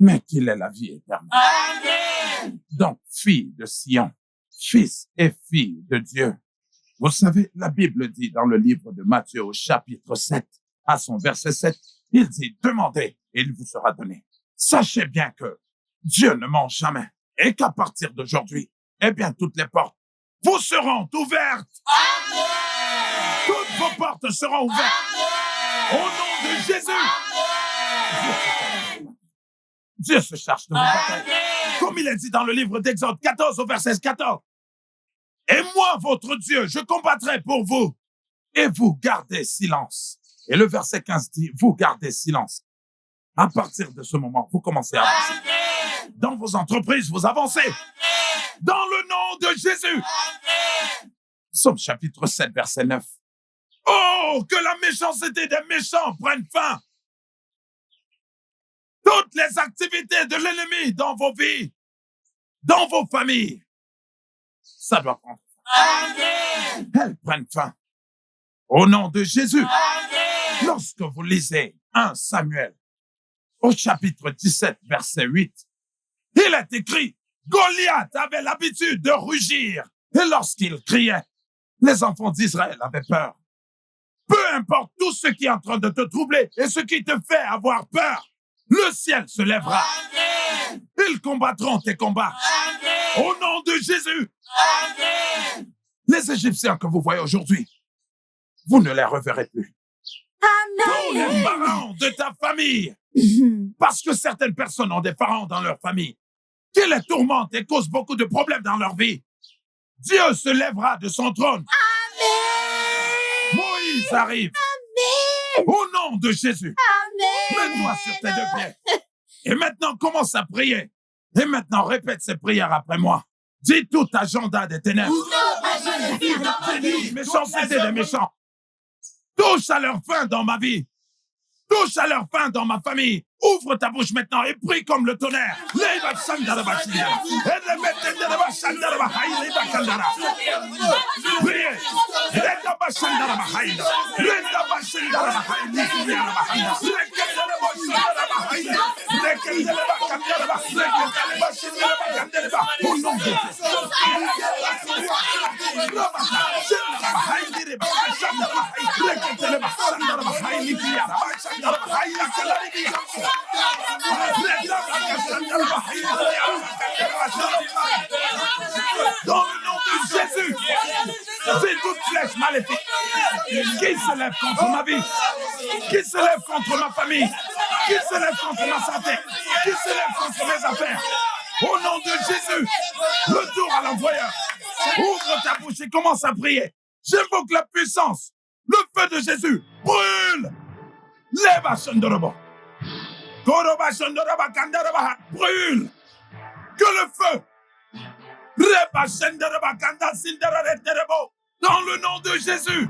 mais qu'il ait la vie éternelle. Amen. Donc, fille de Sion, fils et fille de Dieu. Vous savez, la Bible dit dans le livre de Matthieu au chapitre 7, à son verset 7, il dit, demandez et il vous sera donné. Sachez bien que Dieu ne ment jamais et qu'à partir d'aujourd'hui, eh bien, toutes les portes vous seront ouvertes. Amen. Toutes vos portes seront ouvertes. Au nom de Jésus. Dieu se charge de vos batailles. Comme il est dit dans le livre d'Exode 14 au verset 14. Et moi, votre Dieu, je combattrai pour vous. Et vous gardez silence. Et le verset 15 dit, vous gardez silence. À partir de ce moment, vous commencez à avancer. Amen. Dans vos entreprises, vous avancez. Amen. Dans le nom de Jésus. Amen. Psaume chapitre 7, verset 9. Oh, que la méchanceté des méchants prenne fin. Toutes les activités de l'ennemi dans vos vies, dans vos familles, ça doit prendre fin. Amen. Elles prennent fin. Au nom de Jésus. Amen. Lorsque vous lisez 1 Samuel, au chapitre 17, verset 8, il est écrit, Goliath avait l'habitude de rugir, et lorsqu'il criait, les enfants d'Israël avaient peur. Peu importe tout ce qui est en train de te troubler et ce qui te fait avoir peur, le ciel se lèvera. Amen. Ils combattront tes combats. Amen. Au nom de Jésus. Amen. Les Égyptiens que vous voyez aujourd'hui, vous ne les reverrez plus. Tous les pharaons de ta famille, parce que certaines personnes ont des pharaons dans leur famille, qui les tourmentent et causent beaucoup de problèmes dans leur vie, Dieu se lèvera de son trône. Amen. Moïse arrive. Amen. Au nom de Jésus. Amen. Mets-toi sur tes deux pieds. Et maintenant, commence à prier. Et maintenant, répète ces prières après moi. Dis tout agenda des ténèbres. Méchanceté des méchants. Touche à leur fin dans ma vie. Touche à leur fin dans ma famille. Ouvre ta bouche maintenant et prie comme le tonnerre. Priez. Au nom de dans le nom de Jésus, c'est toute flèche maléfique qui se lève contre ma vie, qui se lève contre ma famille, qui se lève contre ma santé, qui se lève contre mes affaires. Au nom de Jésus, retour à l'envoyeur. Ouvre ta bouche et commence à prier. J'invoque la puissance. Le feu de Jésus brûle. Lève Shandorobo. Koroba Shandoroba Kandaraba brûle. Que le feu. Reba Shandoroba Kanda Sindara Terebo. Dans le nom de Jésus.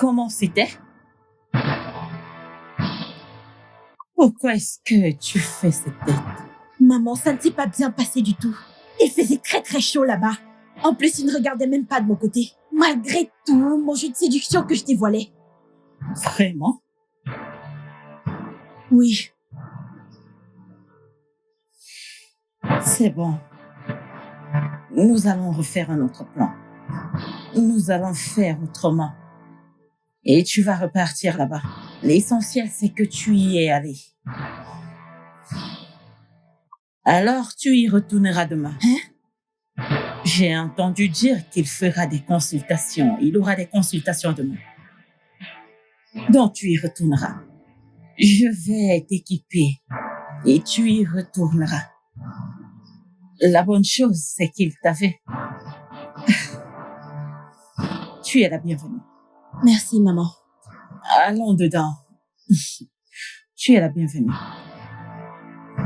Comment c'était? Pourquoi est-ce que tu fais cette tête? Maman, ça ne s'est pas bien passé du tout. Il faisait très très chaud là-bas. En plus, il ne regardait même pas de mon côté. Malgré tout, mon jeu de séduction que je dévoilais. Vraiment? Oui. C'est bon. Nous allons refaire un autre plan. Nous allons faire autrement. Et tu vas repartir là-bas. L'essentiel, c'est que tu y es allé. Alors, tu y retourneras demain. J'ai entendu dire qu'il fera des consultations. Il aura des consultations demain. Donc, tu y retourneras. Je vais t'équiper et tu y retourneras. La bonne chose, c'est qu'il t'avait. Tu es la bienvenue. Merci, maman. Allons dedans. Tu es la bienvenue.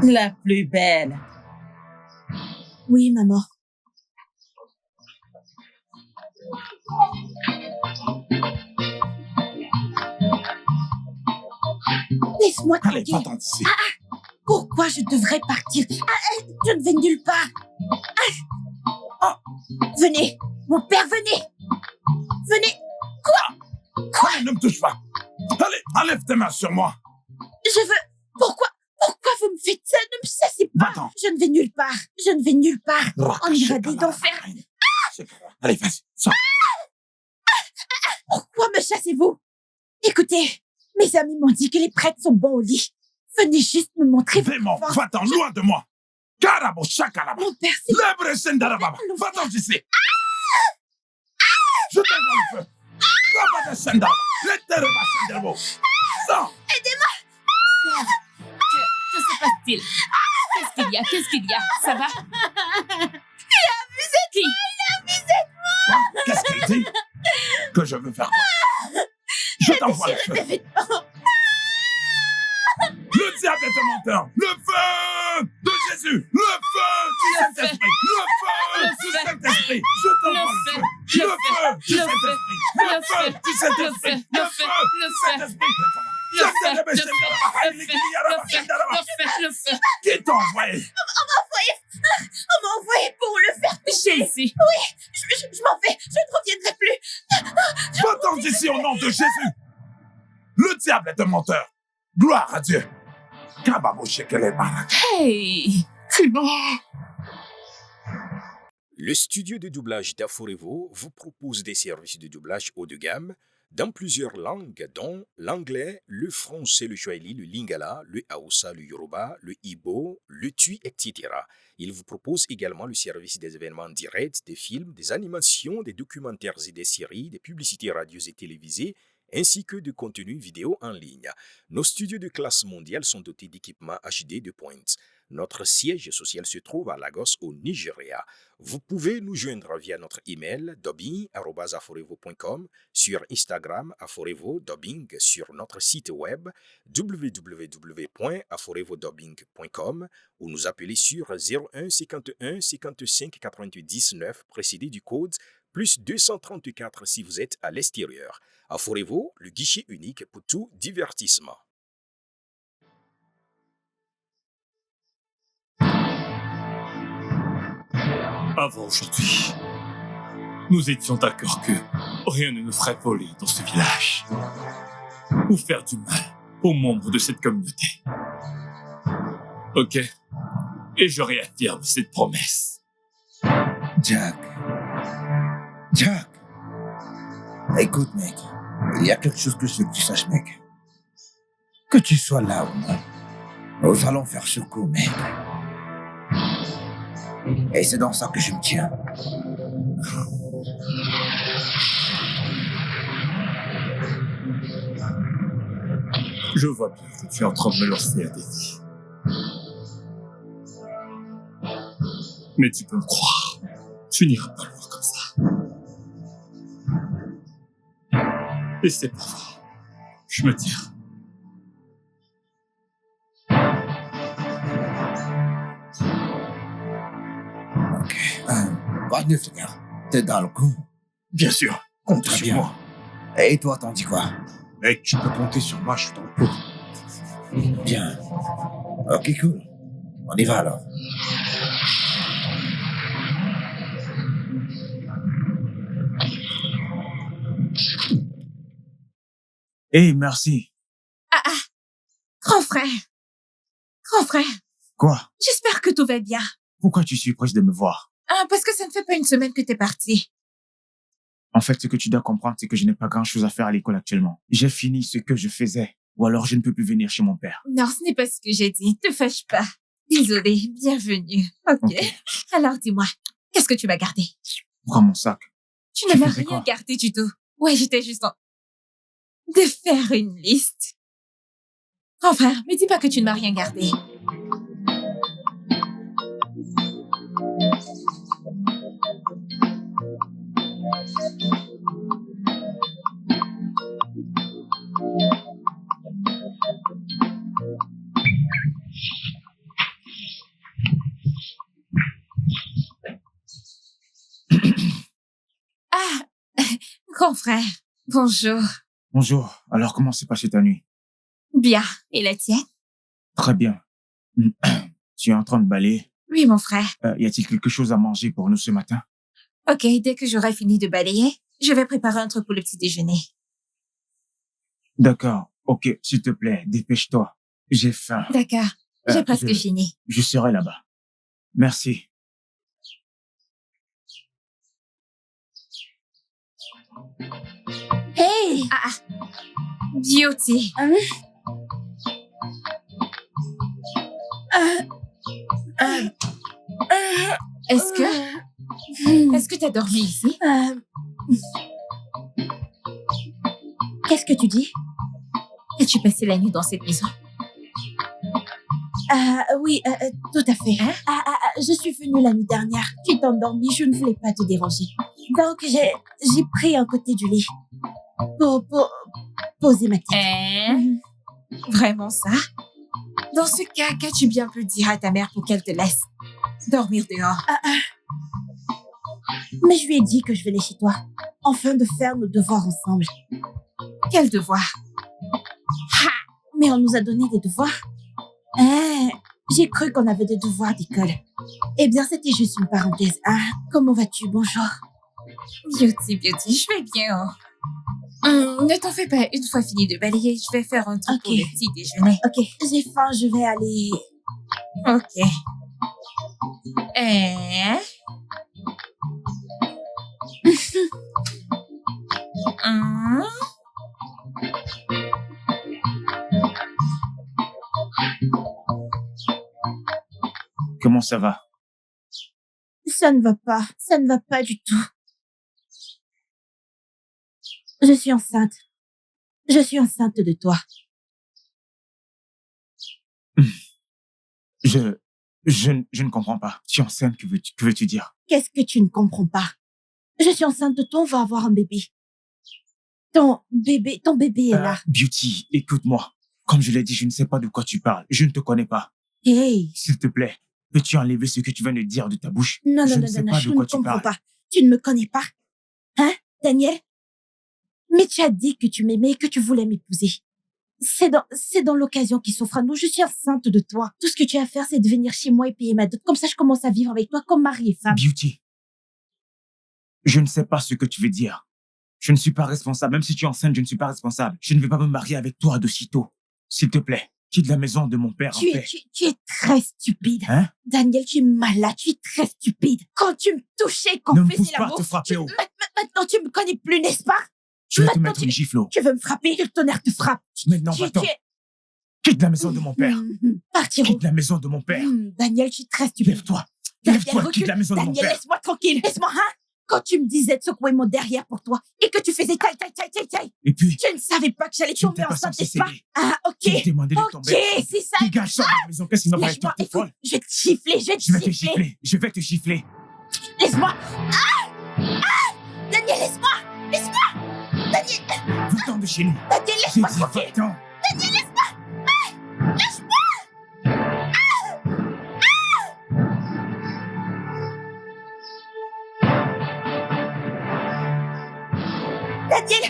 La plus belle. Oui, maman. Laisse-moi Allez, tranquille. va-t'en d'ici. Pourquoi je devrais partir? Je ne vais nulle part. Venez. Mon père, venez. Venez. Allez, ne me touche pas. Allez, enlève tes mains sur moi. Je veux... Pourquoi vous me faites ça? Ne me chassez pas. Va-t'en. Je ne vais nulle part. Je ne vais nulle part. On ira des d'enfer. Allez, vas-y, sors. Pourquoi me chassez-vous? Écoutez, mes amis m'ont dit que les prêtres sont bons au lit. Venez juste me montrer votre Démon, force. va-t'en loin de moi. Carabo, chakalaba. Mon père, c'est... Libre sendarababa. Va-t'en d'ici. Je t'envoie le feu. Rabada sendaraba. Lettereba sendarabo. Sors. Que se passe-t-il? Qu'est-ce qu'il y a? Ça va? Qui? Qu'est-ce qu'il dit? Que je veux faire quoi? Je t'envoie le feu. Le diable est un menteur. Le feu de Jésus. Le feu du Saint-Esprit. Le feu du Saint-Esprit. Je t'envoie le feu. Le feu du Saint-Esprit. Le feu du Saint-Esprit. Le feu du Saint-Esprit. Qui t'a envoyé? On m'a envoyé pour le faire pécher. Jésus. Je m'en vais. Je ne reviendrai plus. Va-t'en d'ici au nom de Jésus. Le diable est un menteur. Gloire à Dieu. Kababo shekele barak. Hey! Le studio de doublage d'Aforevo vous propose des services de doublage haut de gamme dans plusieurs langues, dont l'anglais, le français, le swahili, le lingala, le hausa, le yoruba, le ibo, le tui, etc. Il vous propose également le service des événements directs, des films, des animations, des documentaires et des séries, des publicités radio et télévisées, ainsi que de contenus vidéo en ligne. Nos studios de classe mondiale sont dotés d'équipements HD de pointe. Notre siège social se trouve à Lagos, au Nigeria. Vous pouvez nous joindre via notre email dubbing@aforevo.com, sur Instagram Aforevo Dubbing, sur notre site web www.aforevodubbing.com ou nous appeler sur 01 51 55 88 19 précédé du code plus 234 si vous êtes à l'extérieur. Aforevo, le guichet unique pour tout divertissement. Avant aujourd'hui, nous étions d'accord que rien ne nous ferait voler dans ce village ou faire du mal aux membres de cette communauté. Ok? Et je réaffirme cette promesse. Jack. Écoute, mec. Il y a quelque chose que je veux que tu saches, mec. Que tu sois là ou non, nous allons faire ce coup, mec. Et c'est dans ça que je me tiens. Je vois bien que tu es en train de me lancer un défi. Mais tu peux me croire, tu n'iras pas loin comme ça. Et c'est pas vrai. Je me tire. Quoi de neuf, gars? T'es dans le coup? Bien sûr, compte sur moi. Et toi, t'en dis quoi? Mec, tu peux compter sur moi, je suis dans le coup. Bien. Ok, cool. On y va alors. Hey, merci. Grand frère. Grand frère, Quoi? j'espère que tout va bien. Pourquoi tu es surprise de me voir? Parce que ça ne fait pas une semaine que t'es parti. En fait, ce que tu dois comprendre, c'est que je n'ai pas grand-chose à faire à l'école actuellement. J'ai fini ce que je faisais, ou alors je ne peux plus venir chez mon père. Non, ce n'est pas ce que j'ai dit. Te fâche pas. Désolée, bienvenue. Ok. Alors dis-moi, qu'est-ce que tu vas garder? Prends mon sac. Tu ne m'as faisais rien quoi? gardé du tout. Ouais, j'étais juste en... de faire une liste. Grand frère, me dis pas que tu ne m'as rien gardé. Grand frère, bonjour. Bonjour. Alors, comment s'est passée ta nuit? Bien. Et la tienne? Très bien. Tu es en train de balayer? Oui, mon frère. Y a-t-il quelque chose à manger pour nous ce matin? Ok, dès que j'aurai fini de balayer, je vais préparer un truc pour le petit déjeuner. D'accord. Ok, s'il te plaît, dépêche-toi. J'ai faim. D'accord. J'ai presque fini. Je serai là-bas. Merci. Hey! Beauty. Est-ce que t'as dormi ici? Qu'est-ce que tu dis? As-tu passé la nuit dans cette maison? Oui, tout à fait. Je suis venue la nuit dernière. Tu t'es endormie, je ne voulais pas te déranger. Donc, j'ai pris un côté du lit pour poser ma tête. Vraiment ça? Dans ce cas, qu'as-tu bien pu dire à ta mère pour qu'elle te laisse dormir dehors? Mais je lui ai dit que je venais chez toi, afin de faire nos devoirs ensemble. Quel devoir? Mais on nous a donné des devoirs. J'ai cru qu'on avait des devoirs d'école. Eh bien, c'était juste une parenthèse. Comment vas-tu? Bonjour. Beauty, je vais bien. Ne t'en fais pas, une fois fini de balayer, je vais faire un truc pour le petit déjeuner. Ok, j'ai faim, je vais aller... Ok. Comment ça va? Ça ne va pas. Ça ne va pas du tout. Je suis enceinte. Je suis enceinte de toi. Je ne comprends pas. Tu es enceinte, que veux-tu dire? Qu'est-ce que tu ne comprends pas? Je suis enceinte de toi, on va avoir un bébé. Ton bébé est là. Beauty, écoute-moi. Comme je l'ai dit, je ne sais pas de quoi tu parles. Je ne te connais pas. Hey! S'il te plaît, peux-tu enlever ce que tu viens de dire de ta bouche? Non, je ne comprends pas. Tu ne me connais pas. Hein, Daniel? Mais tu as dit que tu m'aimais et que tu voulais m'épouser. C'est dans l'occasion qui s'offre à nous. Je suis enceinte de toi. Tout ce que tu as à faire, c'est de venir chez moi et payer ma dot. Comme ça, je commence à vivre avec toi comme mari et femme. Beauty, je ne sais pas ce que tu veux dire. Je ne suis pas responsable. Même si tu es enceinte, je ne suis pas responsable. Je ne vais pas me marier avec toi de sitôt. S'il te plaît, quitte la maison de mon père en paix. Tu es très stupide. Hein? Daniel, tu es malade. Tu es très stupide. Quand tu me touchais, quand on faisait l'amour... Ne me pousse pas à te frapper. Maintenant, tu me connais plus, n'est-ce pas? Je vais te mettre une gifle. Tu veux me frapper? Que le tonnerre te frappe. Maintenant, va-t'en. Quitte la maison de mon père. Partir. Quitte la maison de mon père. Daniel, tu es très stupide. Lève-toi. Lève-toi, quitte la maison de mon père. Daniel, laisse-moi tranquille. Laisse-moi, hein? Quand tu me disais de secouer mon derrière pour toi et que tu faisais taille. Et puis? Tu ne savais pas que j'allais tomber enceinte, n'est-ce pas? Ok. Tu me demandais de tomber. Ok, c'est ça. Dégage, sors de la maison. Qu'est-ce qu'il va être folle? Je vais te gifler, Je vais te gifler. Laisse-moi. Daniel, laisse-moi. Daniel. Va-t'en de chez nous. Daniel, laisse-moi tranquille. Daniel, laisse-moi. Lâche-moi. Daniel.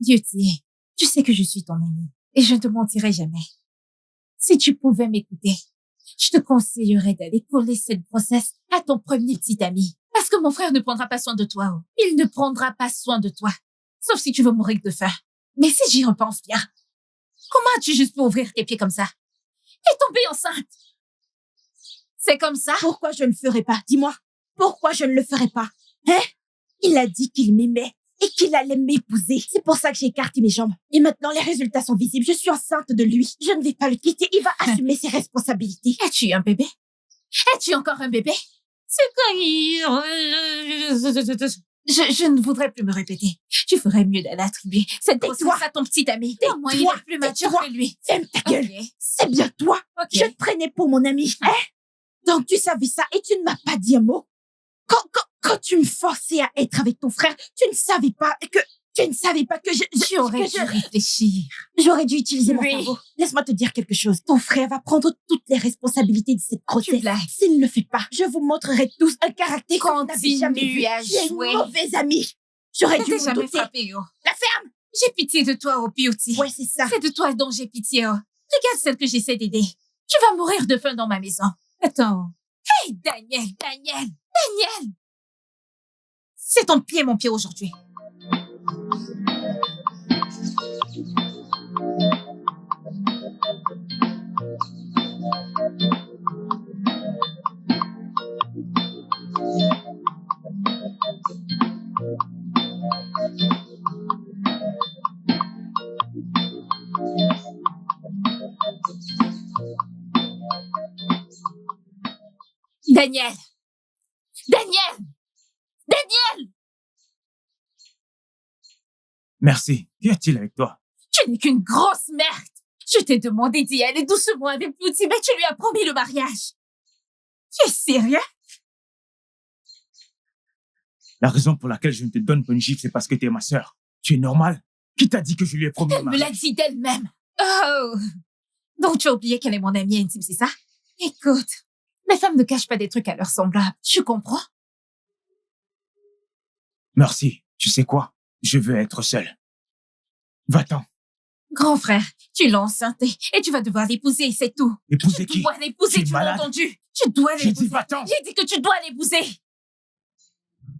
Beauty, tu sais que je suis ton amie et je ne te mentirai jamais. Si tu pouvais m'écouter, je te conseillerais d'aller coller cette grossesse à ton premier petit ami. Parce que mon frère ne prendra pas soin de toi. Oh. Il ne prendra pas soin de toi. Sauf si tu veux mourir de faim. Mais si j'y repense bien, comment as-tu juste pu ouvrir tes pieds comme ça et tomber enceinte? C'est comme ça? Pourquoi je ne le ferais pas? Dis-moi. Pourquoi je ne le ferais pas? Hein? Il a dit qu'il m'aimait et qu'il allait m'épouser. C'est pour ça que j'ai écarté mes jambes. Et maintenant, les résultats sont visibles. Je suis enceinte de lui. Je ne vais pas le quitter. Il va assumer ses responsabilités. Es-tu un bébé? Es-tu encore un bébé? C'est quoi? Je ne voudrais plus me répéter. Tu ferais mieux d'aller attribuer cette grossesse à ton petit ami. Au moins, il est plus mature que lui. Ferme ta gueule. Okay. C'est bien toi. Okay. Je te prenais pour mon ami. Hein? Donc, tu savais ça et tu ne m'as pas dit un mot. Quand tu me forçais à être avec ton frère, tu ne savais pas que Tu aurais dû réfléchir. J'aurais dû utiliser mon cerveau. Laisse-moi te dire quelque chose. Ton frère va prendre toutes les responsabilités de cette grossesse. S'il ne le fait pas, je vous montrerai tous un caractère qu'on n'avait jamais vu. J'ai une mauvaise amie. J'aurais dû jamais douter. Frappé, oh. La ferme! J'ai pitié de toi, oh Beauty. Ouais, c'est ça. C'est de toi dont j'ai pitié, oh. Regarde celle que j'essaie d'aider. Tu vas mourir de faim dans ma maison. Attends. Hey, Daniel! C'est ton pied, mon pied aujourd'hui. Daniel! Merci. Qu'y a-t-il avec toi? Tu n'es qu'une grosse merde! Je t'ai demandé d'y aller doucement avec Beauty, mais tu lui as promis le mariage. Tu es sérieux? La raison pour laquelle je ne te donne pas une gifle, c'est parce que tu es ma sœur. Tu es normal? Qui t'a dit que je lui ai promis le Elle me mariage? l'a dit d'elle-même. Oh! Donc tu as oublié qu'elle est mon amie intime, c'est ça? Écoute, les femmes ne cachent pas des trucs à leurs semblables. Tu comprends? Merci. Tu sais quoi? Je veux être seul. Va-t'en. Grand frère, tu l'as enceinté et tu vas devoir l'épouser, c'est tout. Épouser qui? Tu dois l'épouser, tu m'as entendu? Tu dois l'épouser. J'ai dit va-t'en. J'ai dit que tu dois l'épouser.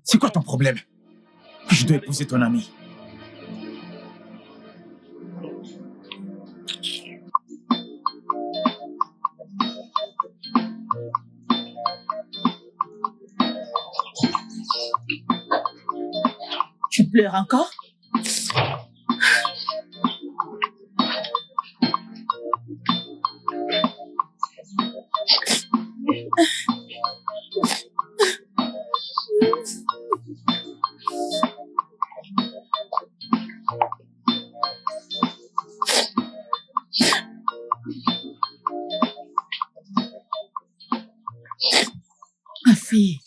C'est quoi ton problème? Que je dois épouser ton ami? Tu pleures encore? Ma fille,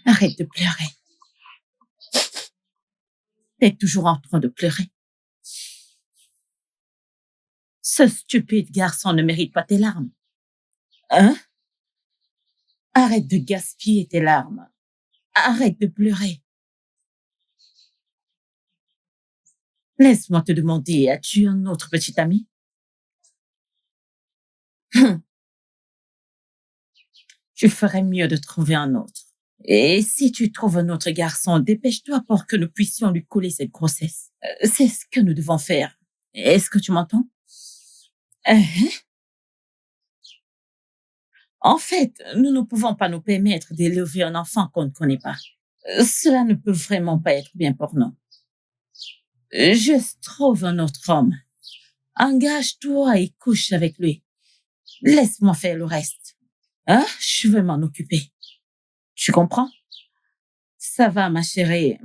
arrête de pleurer. T'es toujours en train de pleurer. Ce stupide garçon ne mérite pas tes larmes. Hein? Arrête de gaspiller tes larmes. Arrête de pleurer. Laisse-moi te demander, as-tu un autre petit ami? Tu ferais mieux de trouver un autre. Et si tu trouves un autre garçon, dépêche-toi pour que nous puissions lui coller cette grossesse. C'est ce que nous devons faire. Est-ce que tu m'entends? En fait, nous ne pouvons pas nous permettre d'élever un enfant qu'on ne connaît pas. Cela ne peut vraiment pas être bien pour nous. Juste trouve un autre homme. Engage-toi et couche avec lui. Laisse-moi faire le reste. Hein? Je vais m'en occuper. Tu comprends? Ça va, ma chérie.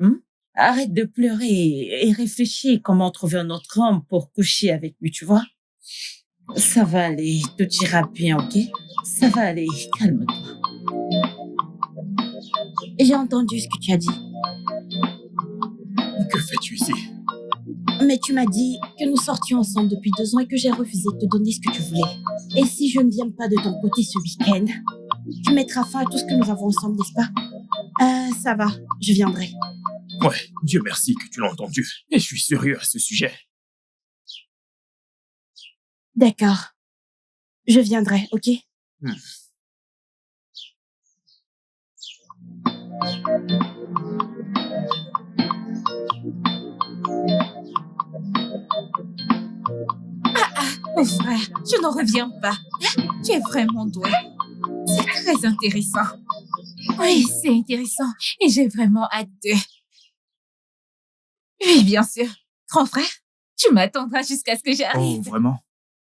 Arrête de pleurer et réfléchis comment trouver un autre homme pour coucher avec lui, tu vois? Ça va aller, tout ira bien, ok? Ça va aller, calme-toi. J'ai entendu ce que tu as dit. Que fais-tu ici? Mais tu m'as dit que nous sortions ensemble depuis 2 ans et que j'ai refusé de te donner ce que tu voulais. Et si je ne viens pas de ton côté ce week-end, tu mettras fin à tout ce que nous avons ensemble, n'est-ce pas? Ça va, je viendrai. Ouais, Dieu merci que tu l'as entendu. Et je suis sérieux à ce sujet. D'accord. Je viendrai, ok? Mon frère, je n'en reviens pas. Tu es vraiment doué. C'est très intéressant. Oui, c'est intéressant. Et j'ai vraiment hâte de... Oui, bien sûr. Grand frère, tu m'attendras jusqu'à ce que Oh, j'arrive. vraiment?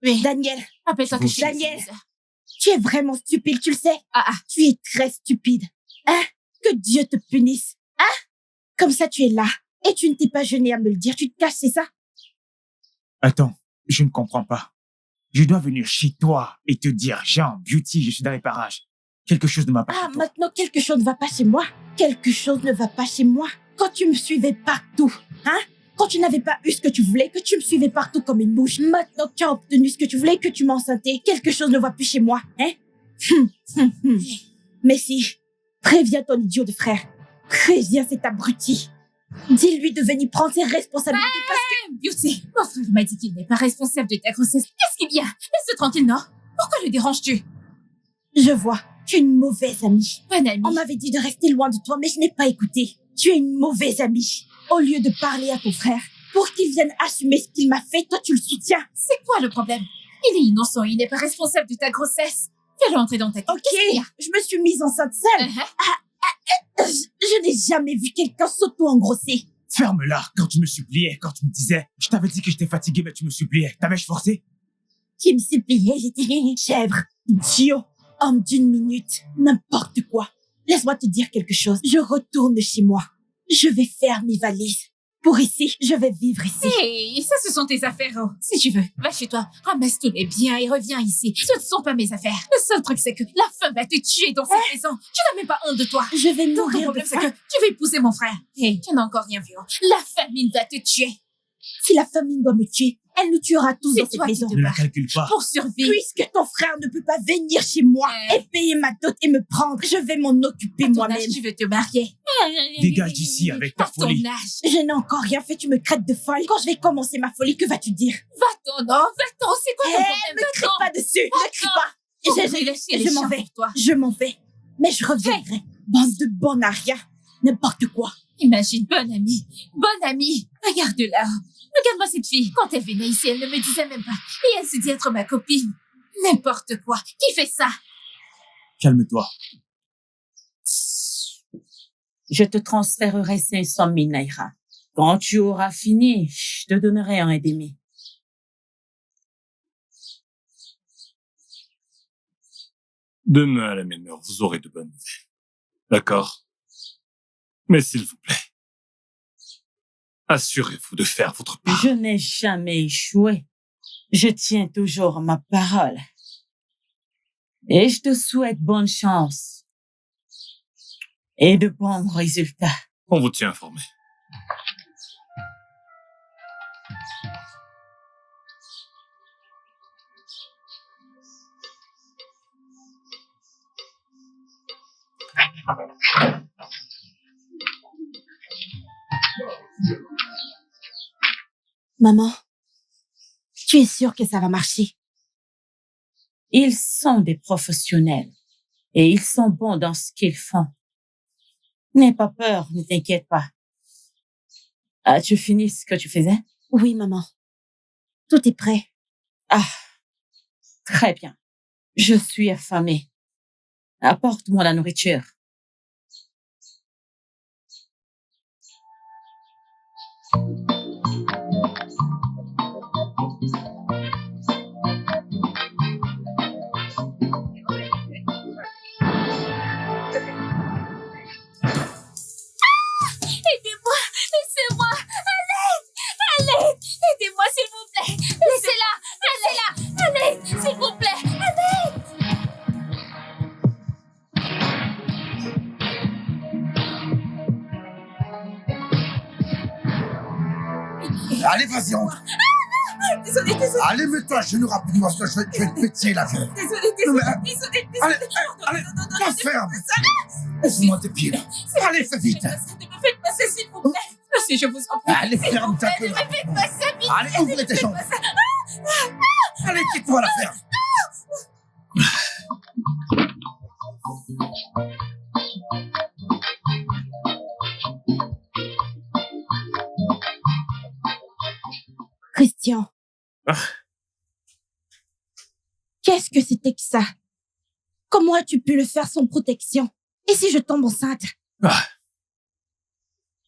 Oui. Daniel, Rappelle-toi que je suis Daniel. Daniel. tu es vraiment stupide, tu le sais? Tu es très stupide. Hein? Que Dieu te punisse. Hein? Comme ça, tu es là. Et tu ne t'es pas gêné à me le dire. Tu te caches, c'est ça? Attends, je ne comprends pas. Je dois venir chez toi et te dire, Jean, Beauty, je suis dans les parages. Quelque chose ne va pas chez toi. Maintenant, quelque chose ne va pas chez moi. Quelque chose ne va pas chez moi. Quand tu me suivais partout, hein? Quand tu n'avais pas eu ce que tu voulais, que tu me suivais partout comme une mouche. Maintenant que tu as obtenu ce que tu voulais, que tu m'enceintais, quelque chose ne va plus chez moi, hein? Mais si, préviens ton idiot de frère. Préviens cet abruti. Dis-lui de venir prendre ses responsabilités parce que... Beauty, mon frère m'a dit qu'il n'est pas responsable de ta grossesse. Qu'est-ce qu'il y a? Laisse-le tranquille, non? Pourquoi le déranges-tu? Je vois, tu es une mauvaise amie. Bonne amie. On m'avait dit de rester loin de toi, mais je n'ai pas écouté. Tu es une mauvaise amie. Au lieu de parler à ton frère pour qu'il vienne assumer ce qu'il m'a fait, toi tu le soutiens. C'est quoi le problème? Il est innocent, il n'est pas responsable de ta grossesse. Fais-le entrer dans ta tête. Ok, je me suis mise enceinte seule. Je n'ai jamais vu quelqu'un s'auto-engrosser. Ferme-la quand tu me suppliais, quand tu me disais, je t'avais dit que j'étais fatigué, mais tu me suppliais. T'avais-je forcé? Qui me suppliait, j'étais chèvre, idiot, homme d'une minute, n'importe quoi. Laisse-moi te dire quelque chose. Je retourne chez moi. Je vais faire mes valises. Pour ici, je vais vivre ici. Hey, ça ce sont tes affaires, oh. Si tu veux, va chez toi, ramasse tous les biens et reviens ici. Ce ne sont pas mes affaires. Le seul truc, c'est que la femme va te tuer dans cette maison. Tu n'as même pas honte de toi. Je vais Donc, mourir ton de problème, c'est faim. que tu vas épouser mon frère. Hey, tu n'as encore rien vu, oh. La famine va te tuer. Si la famine doit me tuer, elle nous tuera tous dans cette maison. Ne la calcule pas. Pour survivre. Puisque ton frère ne peut pas venir chez moi et payer ma dot et me prendre, je vais m'en occuper moi-même. Tu veux te marier. Dégage d'ici avec ta folie. Je n'ai encore rien fait, tu me traites de folle. Quand je vais commencer ma folie, que vas-tu dire? Va-t'en, non, va-t'en, c'est quoi ton problème? Ne crie pas dessus, ne crie pas. Je m'en vais, je m'en vais. Mais je reviendrai. Bande de bons à rien. N'importe quoi. Imagine, bonne amie. Bonne amie. Regarde-la. Regarde-moi cette fille. Quand elle venait ici, elle ne me disait même pas. Et elle se dit être ma copine. N'importe quoi. Qui fait ça? Calme-toi. Je te transférerai 500 000 naira. Quand tu auras fini, je te donnerai 1,5. Demain à la même heure, vous aurez de bonnes nouvelles. D'accord? Mais s'il vous plaît, assurez-vous de faire votre part. Je n'ai jamais échoué. Je tiens toujours ma parole. Et je te souhaite bonne chance. Et de bons résultats. On vous tient informé. Maman, tu es sûre que ça va marcher? Ils sont des professionnels. Et ils sont bons dans ce qu'ils font. N'aie pas peur, ne t'inquiète pas. As-tu fini ce que tu faisais? Oui, maman. Tout est prêt. Ah, très bien. Je suis affamée. Apporte-moi la nourriture. Aidez-moi! Laissez-moi! À l'aide! À l'aide! Aidez-moi, s'il vous plaît! Laissez-la! Laissez-la! À l'aide! S'il vous plaît! À l'aide! Allez, vas-y, entre. Désolée. Allez, mets-toi à genoux rapidement, parce que je vais te péter la gueule. Désolée. Allez, la ferme. Laisse-moi tes pieds là. Allez, fais vite. Ne me faites pas ça! ça, s'il vous plaît. Monsieur, je vous en prie. Allez, ferme ta gueule. Ne me faites pas ça, vite. Allez, ouvre tes jambes. Allez, quitte-toi la ferme. Christian. Ah. Qu'est-ce que c'était que ça? Comment as-tu pu le faire sans protection? Et si je tombe enceinte? Ah.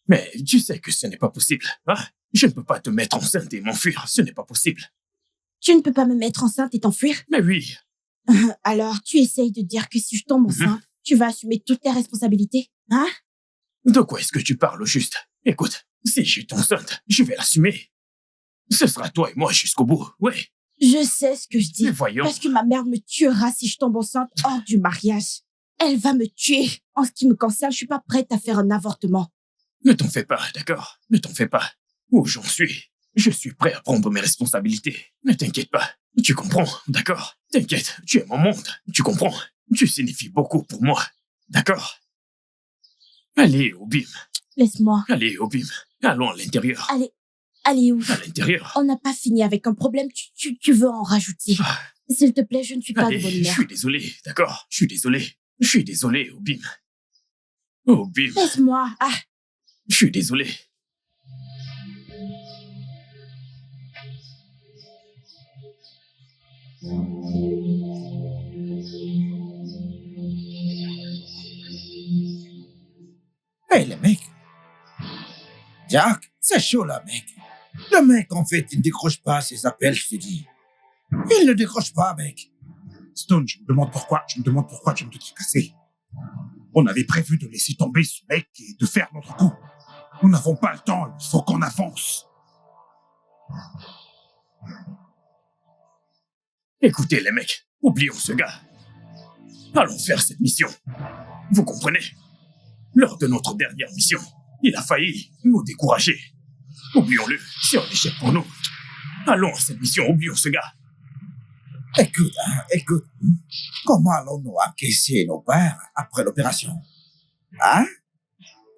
Mais tu sais que ce n'est pas possible. Hein? Je ne peux pas te mettre enceinte et m'enfuir. Ce n'est pas possible. Tu ne peux pas me mettre enceinte et t'enfuir? Mais oui. Alors, tu essayes de dire que si je tombe enceinte, tu vas assumer toutes tes responsabilités, hein? De quoi est-ce que tu parles au juste? Écoute, si je suis enceinte, je vais l'assumer. Ce sera toi et moi jusqu'au bout, ouais. Je sais ce que je dis. Mais voyons. Parce que ma mère me tuera si je tombe enceinte hors du mariage. Elle va me tuer. En ce qui me concerne, je suis pas prête à faire un avortement. Ne t'en fais pas, d'accord? Ne t'en fais pas. Où j'en suis? Je suis prêt à prendre mes responsabilités. Ne t'inquiète pas. Tu comprends, d'accord? T'inquiète, tu es mon monde. Tu comprends? Tu signifies beaucoup pour moi, d'accord? Allez, Obim. Laisse-moi. Allez, Obim. Allons à l'intérieur. Allez où? À l'intérieur. On n'a pas fini avec un problème. Tu veux en rajouter. S'il te plaît, je ne suis pas de bonne Je humeur. suis désolé, d'accord? Je suis désolé. Je suis désolé, Obim. Obim. Laisse-moi. Ah, Je suis désolé. Hey, les mecs. Jack, c'est chaud là, mec. Le mec, en fait, il ne décroche pas ses appels, je te dis. Il ne décroche pas, mec. Stone, je me demande pourquoi tu me te tracasser. On avait prévu de laisser tomber ce mec et de faire notre coup. Nous n'avons pas le temps, il faut qu'on avance. Écoutez, les mecs, oublions ce gars. Allons faire cette mission. Vous comprenez? Lors de notre dernière mission, il a failli nous décourager. Oublions-le, c'est un échec pour nous. Allons à cette mission, oublions ce gars. Écoute, comment allons-nous encaisser nos pères après l'opération? Hein?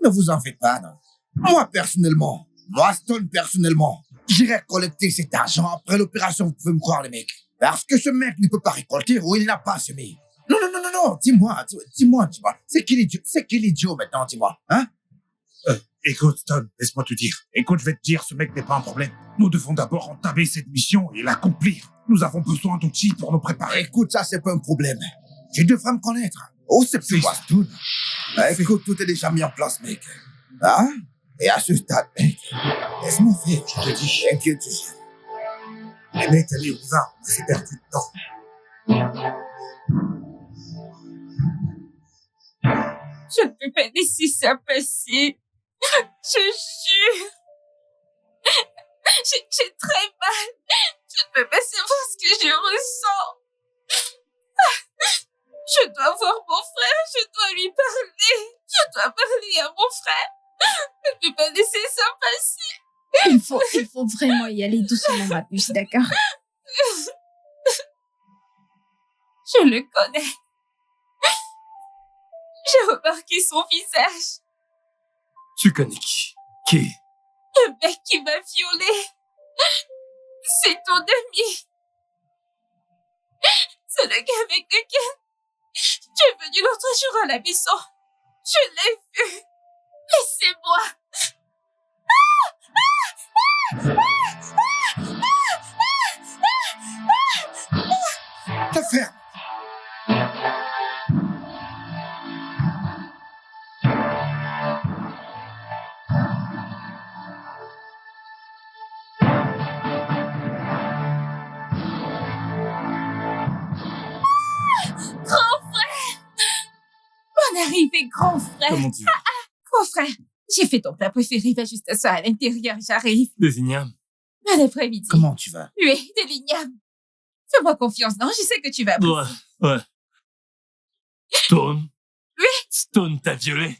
Ne vous en faites pas, non. Moi, Stone, personnellement, j'irai collecter cet argent après l'opération, vous pouvez me croire, les mecs. Parce que ce mec ne peut pas récolter ou il n'a pas semé. Non, dis-moi. C'est qui l'idiot maintenant, dis-moi, hein? Écoute, Stone, laisse-moi te dire. Écoute, je vais te dire, ce mec n'est pas un problème. Nous devons d'abord entamer cette mission et l'accomplir. Nous avons besoin d'outils pour nous préparer. Écoute, ça, c'est pas un problème. Tu devrais me connaître. Oh, c'est plus moi, Stone. Écoute, tout est déjà mis en place, mec. Hein? Et à ce stade, mec, laisse-moi faire, je te dis, inquiète. Les mecs, allez, on y va. On s'est perdu de temps. Je ne peux pas laisser ça passer. Je jure. J'ai très mal. Je ne peux pas savoir ce que je ressens. Je dois voir mon frère. Je dois lui parler. Je dois parler à mon frère. Je ne peux pas laisser ça passer. il faut vraiment y aller doucement, ma puce, d'accord? Je le connais. J'ai remarqué son visage. Tu connais qui? Qui? Le mec qui m'a violée. C'est ton ami. C'est le gars avec lequel tu es venu l'autre jour à la maison. Je l'ai vu. Laissez-moi. Te ferme. Bonne arrivée, grand frère. Comment tu vas? Grand frère, j'ai fait ton plat préféré. Va juste t'asseoir à l'intérieur, j'arrive. Des ignames. Bon après-midi. Comment tu vas? Oui, des lignames. Fais-moi confiance, non? Je sais que tu vas apprécier. Ouais. Stone? Oui? Stone t'a violé?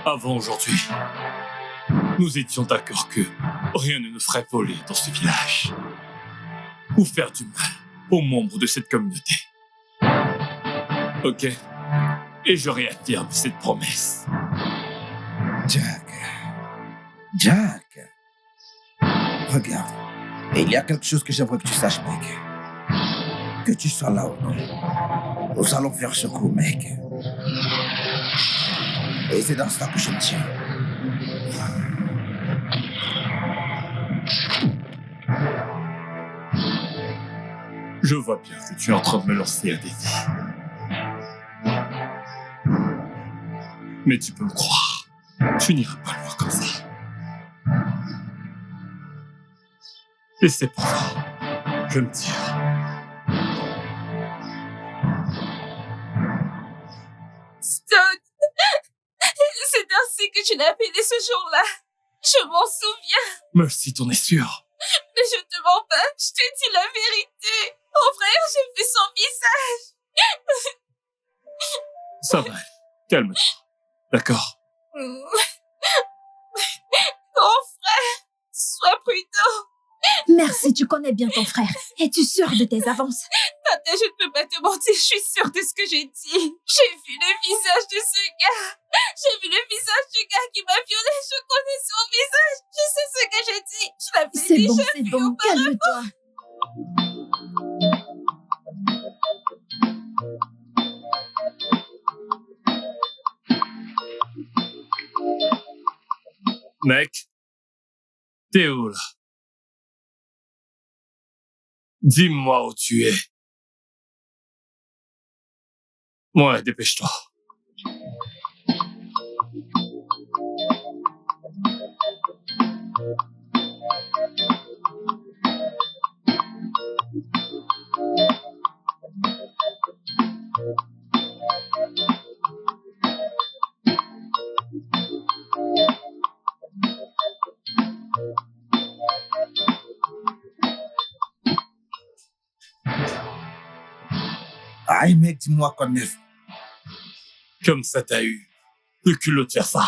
Avant aujourd'hui, nous étions d'accord que rien ne nous ferait voler dans ce village ou faire du mal aux membres de cette communauté. Ok? Et je réaffirme cette promesse. Jack, regarde. Et il y a quelque chose que j'aimerais que tu saches, mec. Que tu sois là ou non, nous allons faire ce coup, mec. Et c'est dans ça que je me tiens. Je vois bien que tu es en train de me lancer un défi. Mais tu peux me croire, tu n'iras pas loin comme ça. Et c'est pourquoi je me tire. Stone, c'est ainsi que tu l'as appelé ce jour-là. Je m'en souviens. Merci, t'en es sûr? Mais je te mens pas, je te dis la vérité. Mon frère, j'ai vu son visage. Ça va, calme-toi. D'accord? Mon frère, sois prudent. Merci, tu connais bien ton frère. Es-tu sûre de tes avances? Tata, je ne peux pas te mentir, je suis sûre de ce que j'ai dit. J'ai vu le visage de ce gars. J'ai vu le visage du gars qui m'a violée. Je connais son visage. Je sais ce que j'ai dit. Je l'avais déjà C'est vu bon, auparavant. calme-toi. Mec, t'es où là? Dis-moi où tu es. Ouais, dépêche-toi. Aïe, mec, dis-moi quoi de neuf. Comme ça t'as eu le culot de faire ça.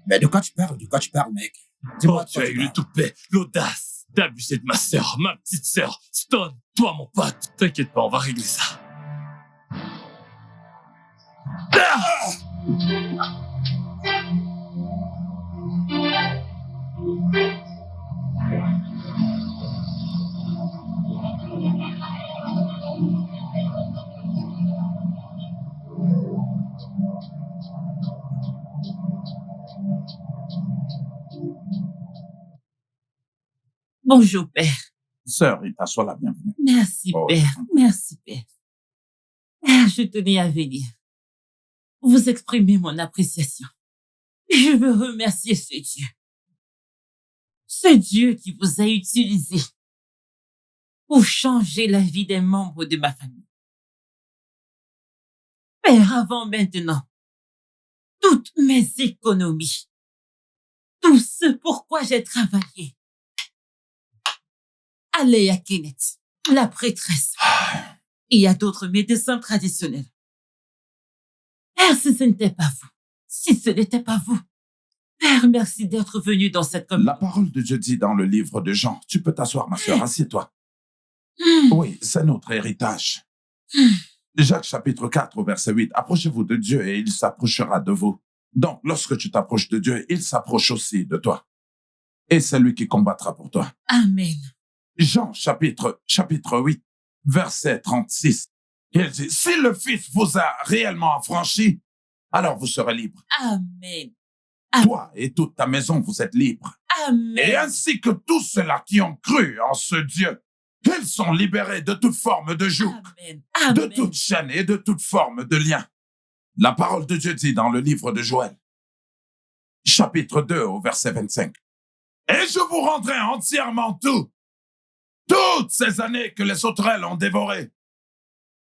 Mais de quoi tu parles? De quoi tu parles, mec? Oh, Dis-moi tu as eu le toupet, l'audace d'abuser de ma sœur, ma petite sœur, Stone, toi mon pote. T'inquiète pas, on va régler ça. Bonjour, Père. Sœur, Rita, sois la bienvenue. Merci, Oh, Père. Merci, Père. Je tenais à venir vous exprimer mon appréciation. Je veux remercier ce Dieu. Ce Dieu qui vous a utilisé pour changer la vie des membres de ma famille. Père, avant maintenant, toutes mes économies, tout ce pourquoi j'ai travaillé, allez à Kenneth, la prêtresse. Il y a d'autres médecins traditionnels. Père, si ce n'était pas vous, si ce n'était pas vous, Père, merci d'être venu dans cette communauté. La parole de Dieu dit dans le livre de Jean, tu peux t'asseoir, ma sœur, assieds-toi. Oui, c'est notre héritage. Jacques chapitre 4 au verset 8, approchez-vous de Dieu et il s'approchera de vous. Donc, lorsque tu t'approches de Dieu, il s'approche aussi de toi. Et c'est lui qui combattra pour toi. Amen. Jean chapitre 8, verset 36. Il dit, si le Fils vous a réellement affranchi, alors vous serez libre. Amen. Toi et toute ta maison, vous êtes libres. Amen. Et ainsi que tous ceux-là qui ont cru en ce Dieu, ils sont libérés de toute forme de joug, Amen. de Amen. toute chaîne et de toute forme de lien. La parole de Dieu dit dans le livre de Joël, chapitre 2 au verset 25. Et je vous rendrai entièrement toutes ces années que les sauterelles ont dévoré,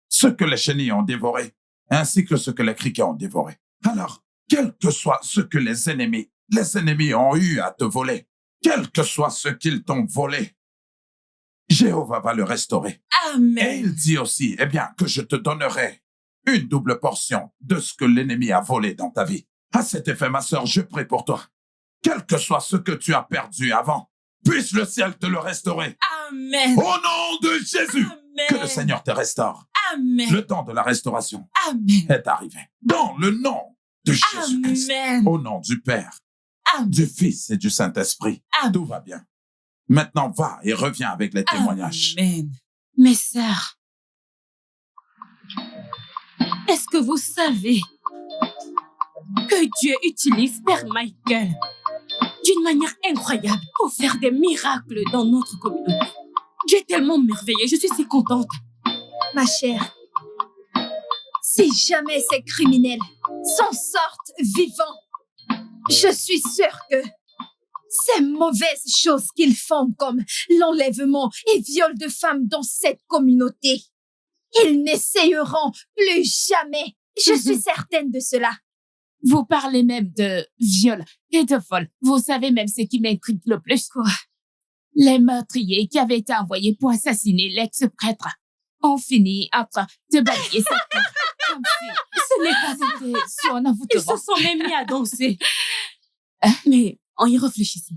ce que les chenilles ont dévoré, ainsi que ce que les criquets ont dévoré. Alors, quel que soit ce que les ennemis ont eu à te voler, quel que soit ce qu'ils t'ont volé, Jéhovah va le restaurer. Amen. Et il dit aussi, eh bien, que je te donnerai une double portion de ce que l'ennemi a volé dans ta vie. À cet effet, ma sœur, je prie pour toi. Quel que soit ce que tu as perdu avant, puisse le ciel te le restaurer. Amen. Au nom de Jésus, Amen. que le Seigneur te restaure. Amen. Le temps de la restauration Amen. est arrivé. Dans le nom de Jésus-Christ. Amen. Au nom du Père, Amen. du Fils et du Saint-Esprit. Amen. Tout va bien. Maintenant, va et reviens avec les témoignages. Amen. Mes sœurs, est-ce que vous savez que Dieu utilise Père Michael d'une manière incroyable pour faire des miracles dans notre communauté? Dieu est tellement merveilleux, je suis si contente. Ma chère, si jamais ces criminels s'en sortent vivants, je suis sûre que ces mauvaises choses qu'ils font comme l'enlèvement et viol de femmes dans cette communauté, ils n'essayeront plus jamais. Je suis certaine de cela. Vous parlez même de viol et de vol. Vous savez même ce qui m'intrigue le plus, quoi. Les meurtriers qui avaient été envoyés pour assassiner l'ex-prêtre ont fini en train de balayer sa tête. Comme si ce n'est pas été son envoûtement. Ils se sont même mis à danser. Mais en y réfléchissant,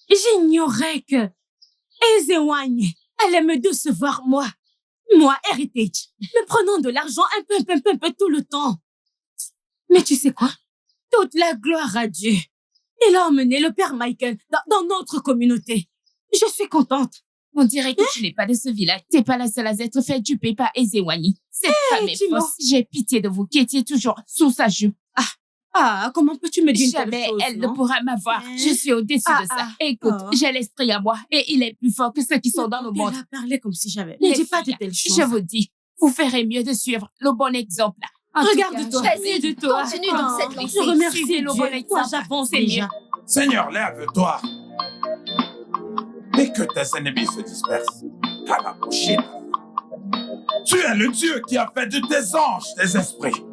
j'ignorais que Ezewagne allait me décevoir moi, Heritage, me prenant de l'argent un peu tout le temps. Mais tu sais quoi? Toute la gloire à Dieu. Il a emmené le Père Michael dans notre communauté. Je suis contente. On dirait que tu n'es pas de ce village. T'es pas la seule à être fait duper par Ezewagne. Cette femme est fausse. J'ai pitié de vous qui étiez toujours sous sa jupe. Comment peux-tu me dire une Jamais telle chose, elle ne non? pourra m'avoir. Je suis au-dessus de ça. Écoute, j'ai l'esprit à moi et il est plus fort que ceux qui sont dans le monde. Elle a parlé comme si j'avais... Les Ne dis pas de filles, telles choses. Je vous dis, vous ferez mieux de suivre le bon exemple. En tout Regarde-toi. cas, Vas-y, de toi. continue dans cette lancée. Je remercie Suivez le Dieu. bon exemple. Moi, j'avance C'est déjà. mieux. Seigneur, lève-toi. Et que tes ennemis se dispersent. Kalabushina. Tu es le Dieu qui a fait de tes anges des esprits.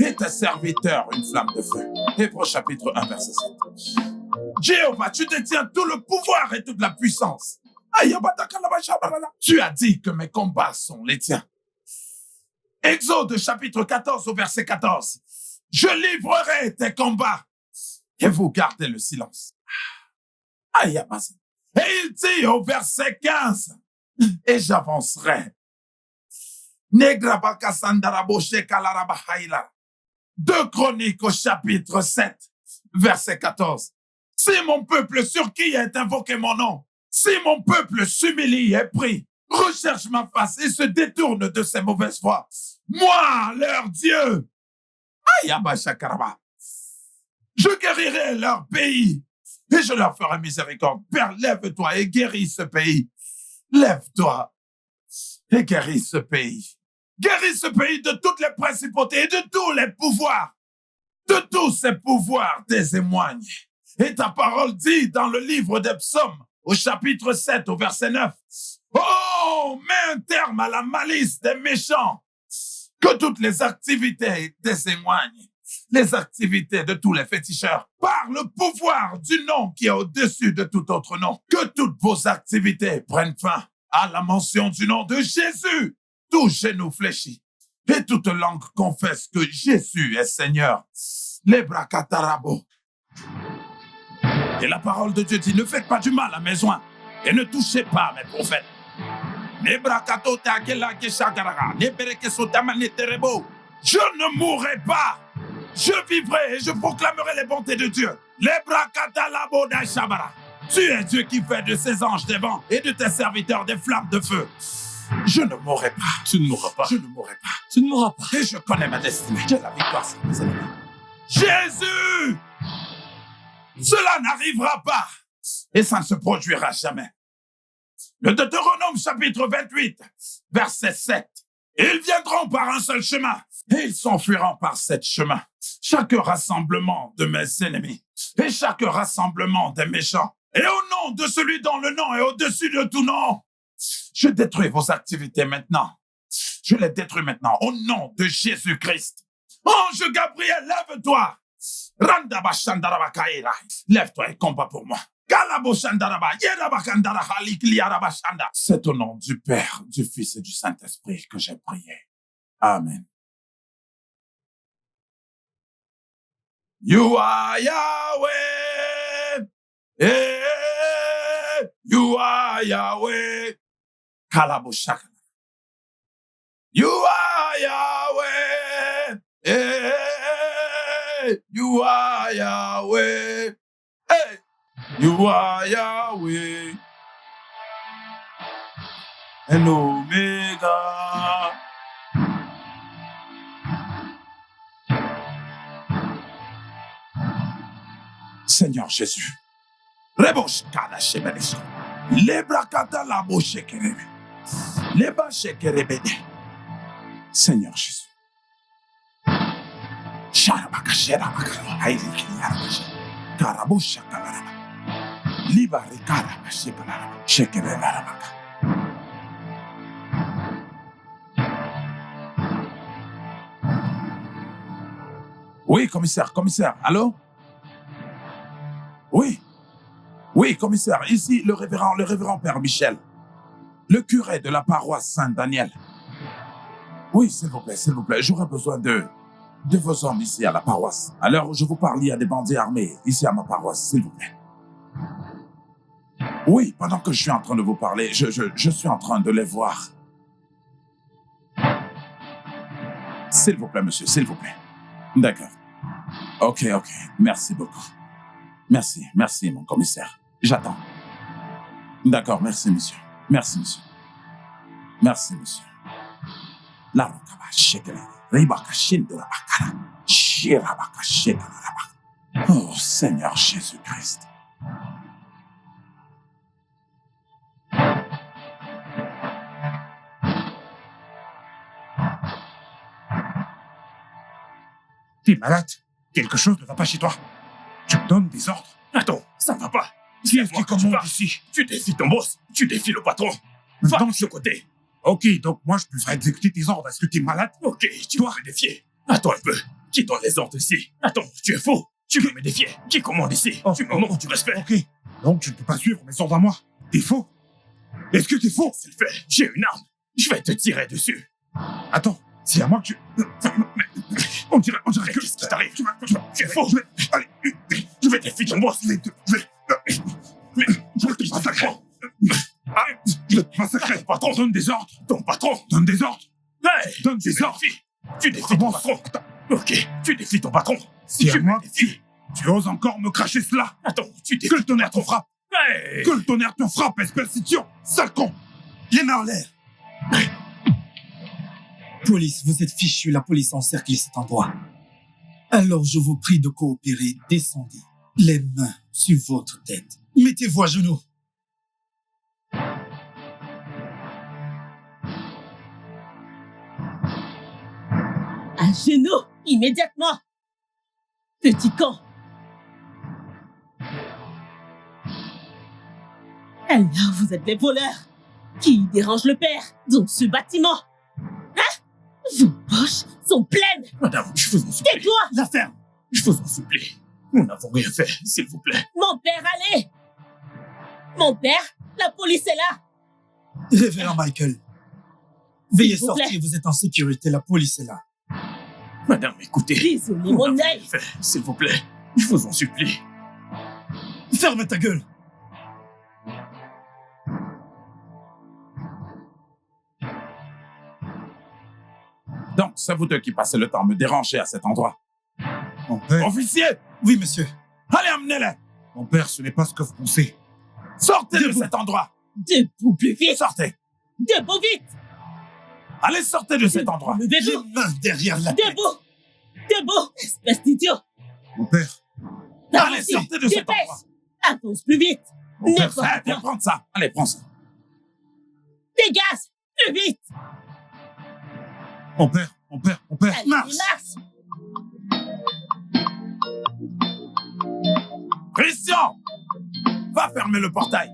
Et tes serviteurs une flamme de feu. Hébreux chapitre 1, verset 7. Jéhovah, tu détiens tout le pouvoir et toute la puissance. Tu as dit que mes combats sont les tiens. Exode chapitre 14 au verset 14. Je livrerai tes combats et vous gardez le silence. Et il dit au verset 15, et j'avancerai. 2 Chroniques au chapitre 7, verset 14. Si mon peuple sur qui est invoqué mon nom, si mon peuple s'humilie et prie, recherche ma face et se détourne de ses mauvaises voies, moi, leur Dieu, je guérirai leur pays et je leur ferai miséricorde. Père, lève-toi et guéris ce pays. Lève-toi et guéris ce pays. Guéris ce pays de toutes les principautés et de tous les pouvoirs. De tous ces pouvoirs témoignent. Et ta parole dit dans le livre des psaumes, au chapitre 7, au verset 9, oh, mets un terme à la malice des méchants. Que toutes les activités témoignent. Les activités de tous les féticheurs, par le pouvoir du nom qui est au-dessus de tout autre nom. Que toutes vos activités prennent fin à la mention du nom de Jésus. Tout genou fléchi et toute langue confesse que Jésus est Seigneur. Les brakatarabo. Et la parole de Dieu dit, ne faites pas du mal à mes oints et ne touchez pas mes prophètes. Je ne mourrai pas. Je vivrai et je proclamerai les bontés de Dieu. Tu es Dieu qui fait de ses anges des vents et de tes serviteurs des flammes de feu. Je ne mourrai pas. Tu ne mourras pas. Je ne mourrai pas. Tu ne mourras pas. Et je connais ma destinée. J'ai la victoire sur mes ennemis. Jésus! Cela n'arrivera pas. Et ça ne se produira jamais. Le Deutéronome chapitre 28, verset 7. Ils viendront par un seul chemin et ils s'enfuiront par 7 chemins. Chaque rassemblement de mes ennemis et chaque rassemblement des méchants. Et au nom de celui dont le nom est au-dessus de tout nom, je détruis vos activités maintenant. Je les détruis maintenant au nom de Jésus-Christ. Ange Gabriel, lève-toi. Lève-toi et combat pour moi. C'est au nom du Père, du Fils et du Saint-Esprit que j'ai prié. Amen. You are Yahweh. You are Yahweh. Kalaboshaka. You are Yahweh. Hey, you are Yahweh. Hey, you are Yahweh. And Omega. Seigneur Jésus. Rebosh kada shebedesh. Lebrakata la boshekerebe. Leba shekerebede. Seigneur Jésus. Sharabaka sherabaka. Haïriki yarabashe. Karabosha kalaraba. Liba rikaraba shekelaraba. Shekerelarabaka. Oui, commissaire, allô? Oui, commissaire, ici le révérend Père Michel, le curé de la paroisse Saint-Daniel. Oui, s'il vous plaît, j'aurais besoin de vos hommes ici à la paroisse. À l'heure où je vous parle, il y a des bandits armés ici à ma paroisse, s'il vous plaît. Oui, pendant que je suis en train de vous parler, je suis en train de les voir. S'il vous plaît, monsieur, s'il vous plaît. D'accord. Ok, merci beaucoup. Merci, mon commissaire. J'attends. D'accord, merci, monsieur. La rokaba shekele, ribaka shindura bakara, shirabaka shekele rabaka. Oh, Seigneur Jésus-Christ. T'es malade? Quelque chose ne va pas chez toi? Tu me donnes des ordres? Attends, ça ne va pas. Qui est-ce qui commande ici? Tu défies ton boss, tu défies le patron. Va de ce côté. Ok, donc moi je peux faire exécuter tes ordres. Est-ce que t'es malade? Ok, tu dois me défier. Attends un peu. Qui donne les ordres ici? Attends, tu es faux. Tu veux me défier? Qui commande ici? Tu me manques du respect. Ok, donc tu ne peux pas suivre mes ordres à moi. T'es faux? Est-ce que t'es faux? C'est le fait. J'ai une arme. Je vais te tirer dessus. Attends, c'est à moi que tu... On dirait que... Qu'est-ce qui t'arrive? Tu es faux. Je vais défier ton boss. Je vais te massacrer. Je vais te massacrer. Ton patron donne des ordres. Ton patron donne des ordres. Hey, donne des ordres. Tu défies ton patron. Ok, tu défies ton patron. Si à moi, tu oses encore me cracher cela. Attends, tu défies. Que le tonnerre te frappe. Hey. Que le tonnerre te frappe, espèce d'idiot. Sale con. Les mains en l'air. Police, vous êtes fichus, la police encercle cet endroit. Alors je vous prie de coopérer, descendez. Les mains sur votre tête. Mettez-vous à genoux. À genoux, immédiatement. Petit con. Alors, vous êtes des voleurs qui dérangent le père dans ce bâtiment. Hein? Vos poches sont pleines. Madame, je vous en supplie. Tais-toi. La ferme. Je vous en supplie. Nous n'avons rien fait, s'il vous plaît. Mon père, allez. Mon père, la police est là. Révérend Michael, veuillez sortir, vous êtes en sécurité, la police est là. Madame, écoutez. Désolé, mon œil. S'il vous plaît, je vous en supplie. Ferme ta gueule. Donc, c'est vous deux qui passez le temps à me déranger à cet endroit. Mon père... Officier! Oui, monsieur. Allez, amenez-les! Mon père, ce n'est pas ce que vous pensez. Sortez de cet endroit! Debout plus vite! Sortez! Debout vite! Allez, sortez de cet endroit! Levez-vous! Les mains derrière la tête! Debout! Espèce d'idiot! Mon père! Allez, sortez de cet endroit! Avance plus vite! Mon père, viens prendre ça! Allez, prends ça! Dégage! Plus vite! Mon père! Allez, marche! Christian! Va fermer le portail!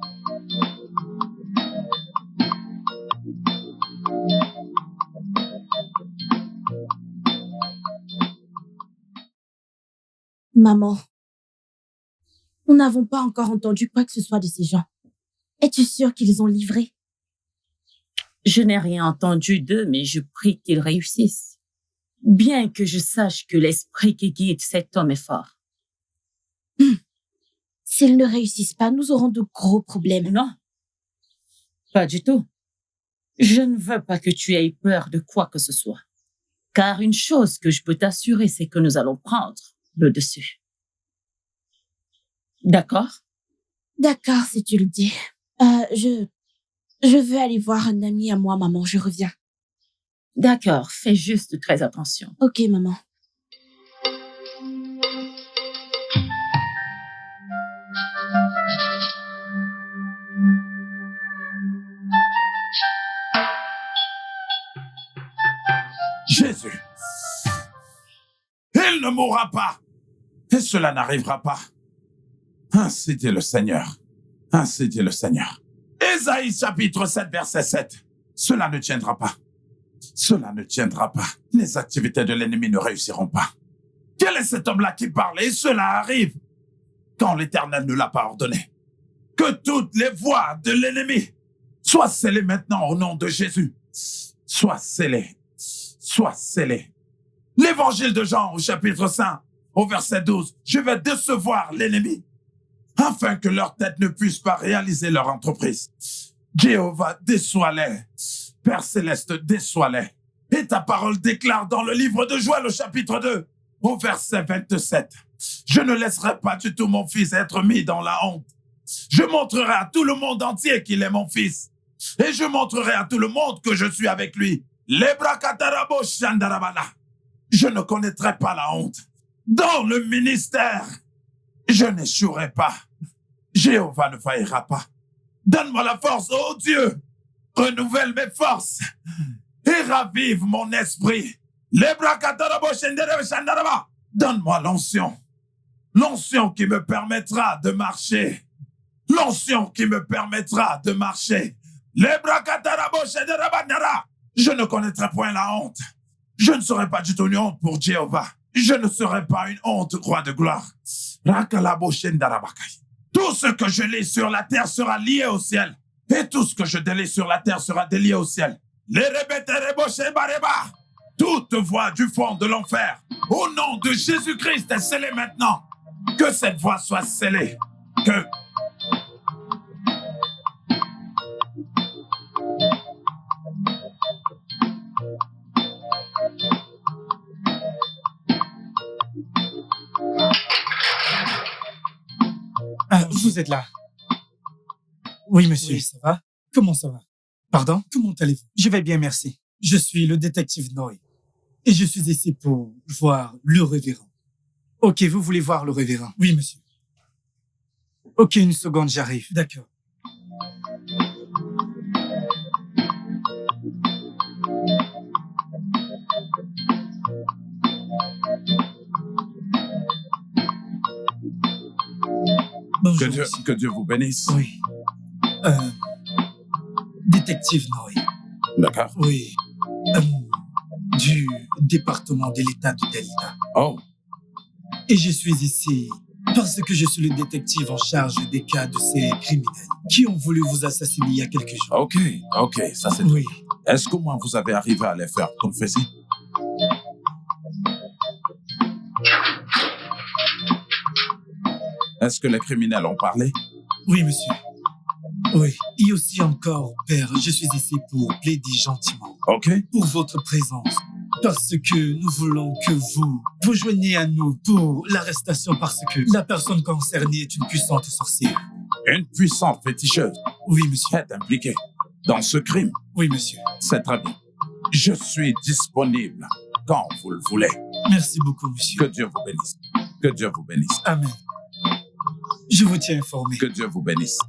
Maman, nous n'avons pas encore entendu quoi que ce soit de ces gens. Es-tu sûre qu'ils ont livré? Je n'ai rien entendu d'eux, mais je prie qu'ils réussissent. Bien que je sache que l'esprit qui guide cet homme est fort. S'ils ne réussissent pas, nous aurons de gros problèmes. Non, pas du tout. Je ne veux pas que tu aies peur de quoi que ce soit. Car une chose que je peux t'assurer, c'est que nous allons prendre le dessus. D'accord? D'accord, si tu le dis. Je veux aller voir un ami à moi, maman. Je reviens. D'accord, fais juste très attention. Ok, maman. Jésus, il ne mourra pas. Et cela n'arrivera pas. Ainsi dit le Seigneur. Ainsi dit le Seigneur. Ésaïe chapitre 7, verset 7. Cela ne tiendra pas. Cela ne tiendra pas. Les activités de l'ennemi ne réussiront pas. Quel est cet homme-là qui parle? Et cela arrive quand l'Éternel ne l'a pas ordonné. Que toutes les voies de l'ennemi soient scellées maintenant au nom de Jésus. Soient scellées. Soient scellées. L'évangile de Jean au chapitre 5, au verset 12. Je vais décevoir l'ennemi afin que leur tête ne puisse pas réaliser leur entreprise. Jéhovah, déçois-les. Père Céleste, déçois-les. Et ta parole déclare dans le livre de Joël au chapitre 2, au verset 27. Je ne laisserai pas du tout mon fils être mis dans la honte. Je montrerai à tout le monde entier qu'il est mon fils. Et je montrerai à tout le monde que je suis avec lui. Lebrakatarabo Shandarabala. Je ne connaîtrai pas la honte. Dans le ministère, je n'échouerai pas. Jéhovah ne faillira pas. Donne-moi la force, oh Dieu. Renouvelle mes forces et ravive mon esprit. Donne-moi l'onction. L'onction qui me permettra de marcher. L'onction qui me permettra de marcher. Je ne connaîtrai point la honte. Je ne serai pas du tout une honte pour Jéhovah. Je ne serai pas une honte, roi de gloire. Tout ce que je lis sur la terre sera lié au ciel. Et tout ce que je délie sur la terre sera délié au ciel. Toute voix du fond de l'enfer, au nom de Jésus-Christ, est scellée maintenant. Que cette voix soit scellée. Que... Vous êtes là? Oui, monsieur. Oui, ça va? Comment ça va? Pardon? Comment allez-vous? Je vais bien, merci. Je suis le détective Noy. Et je suis ici pour voir le révérend. Ok, vous voulez voir le révérend? Oui, monsieur. Ok, une seconde, j'arrive. D'accord. Bonjour, que Dieu vous bénisse. Oui. Détective Noy. D'accord. Oui. Du département de l'État du Delta. Oh. Et je suis ici parce que je suis le détective en charge des cas de ces criminels qui ont voulu vous assassiner il y a quelques jours. Ok, ça c'est oui. Tout. Est-ce qu'au moins vous avez arrivé à les faire confesser? Est-ce que les criminels ont parlé? Oui, monsieur. Oui. Et aussi encore, père, je suis ici pour plaider gentiment. Ok. Pour votre présence. Parce que nous voulons que vous vous joigniez à nous pour l'arrestation parce que la personne concernée est une puissante sorcière. Une puissante féticheuse? Oui, monsieur. Est impliquée dans ce crime? Oui, monsieur. C'est très bien. Je suis disponible quand vous le voulez. Merci beaucoup, monsieur. Que Dieu vous bénisse. Que Dieu vous bénisse. Amen. Je vous tiens informé. Que Dieu vous bénisse.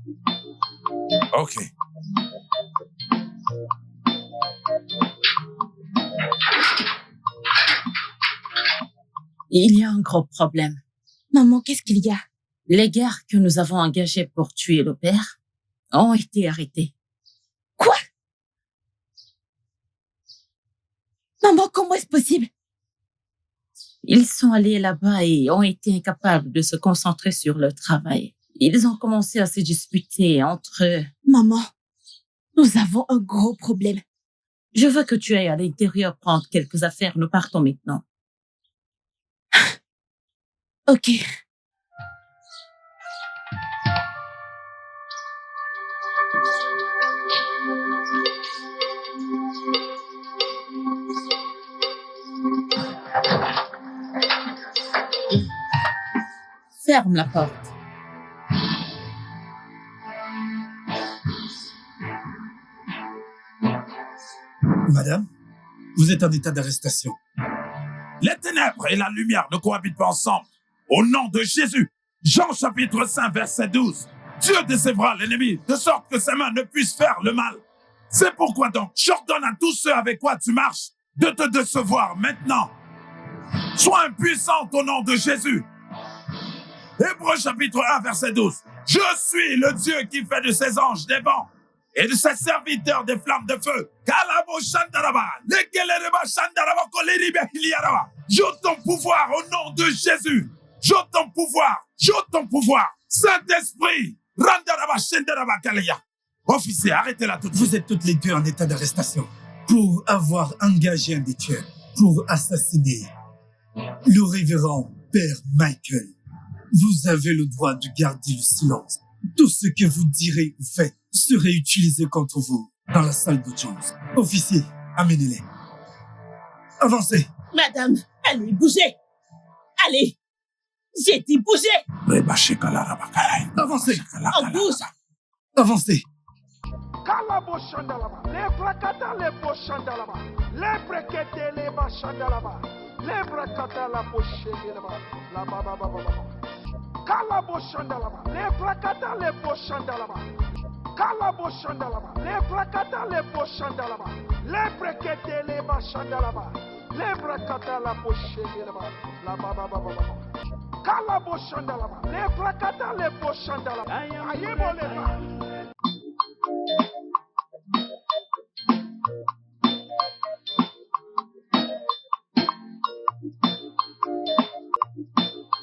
Ok. Il y a un gros problème. Maman, qu'est-ce qu'il y a? Les gars que nous avons engagés pour tuer le père ont été arrêtés. Quoi? Maman, comment est-ce possible? Ils sont allés là-bas et ont été incapables de se concentrer sur leur travail. Ils ont commencé à se disputer entre eux. Maman, nous avons un gros problème. Je veux que tu ailles à l'intérieur prendre quelques affaires. Nous partons maintenant. Ok. Ferme la porte. Madame, vous êtes en état d'arrestation. Les ténèbres et la lumière ne cohabitent pas ensemble. Au nom de Jésus, Jean chapitre 5, verset 12. Dieu décevra l'ennemi, de sorte que ses mains ne puissent faire le mal. C'est pourquoi donc, j'ordonne à tous ceux avec quoi tu marches de te décevoir maintenant. Sois impuissante au nom de Jésus. Hébreux chapitre 1, verset 12. Je suis le Dieu qui fait de ses anges des vents et de ses serviteurs des flammes de feu. J'ôte ton pouvoir au nom de Jésus. J'ôte ton pouvoir. J'ôte ton pouvoir. Saint-Esprit. Officier, arrêtez-la tout de suite. Vous êtes toutes les deux en état d'arrestation pour avoir engagé un des tueurs pour assassiner le révérend Père Michael. Vous avez le droit de garder le silence. Tout ce que vous direz ou faites serait utilisé contre vous dans la salle d'audience. Officier, amenez-les. Avancez. Madame, allez, bougez. Allez. J'ai dit bougez. Avancez. On bouge. Avancez. Kala bo shandalaba, le prakata le bo shandalaba. Ayemo le ba.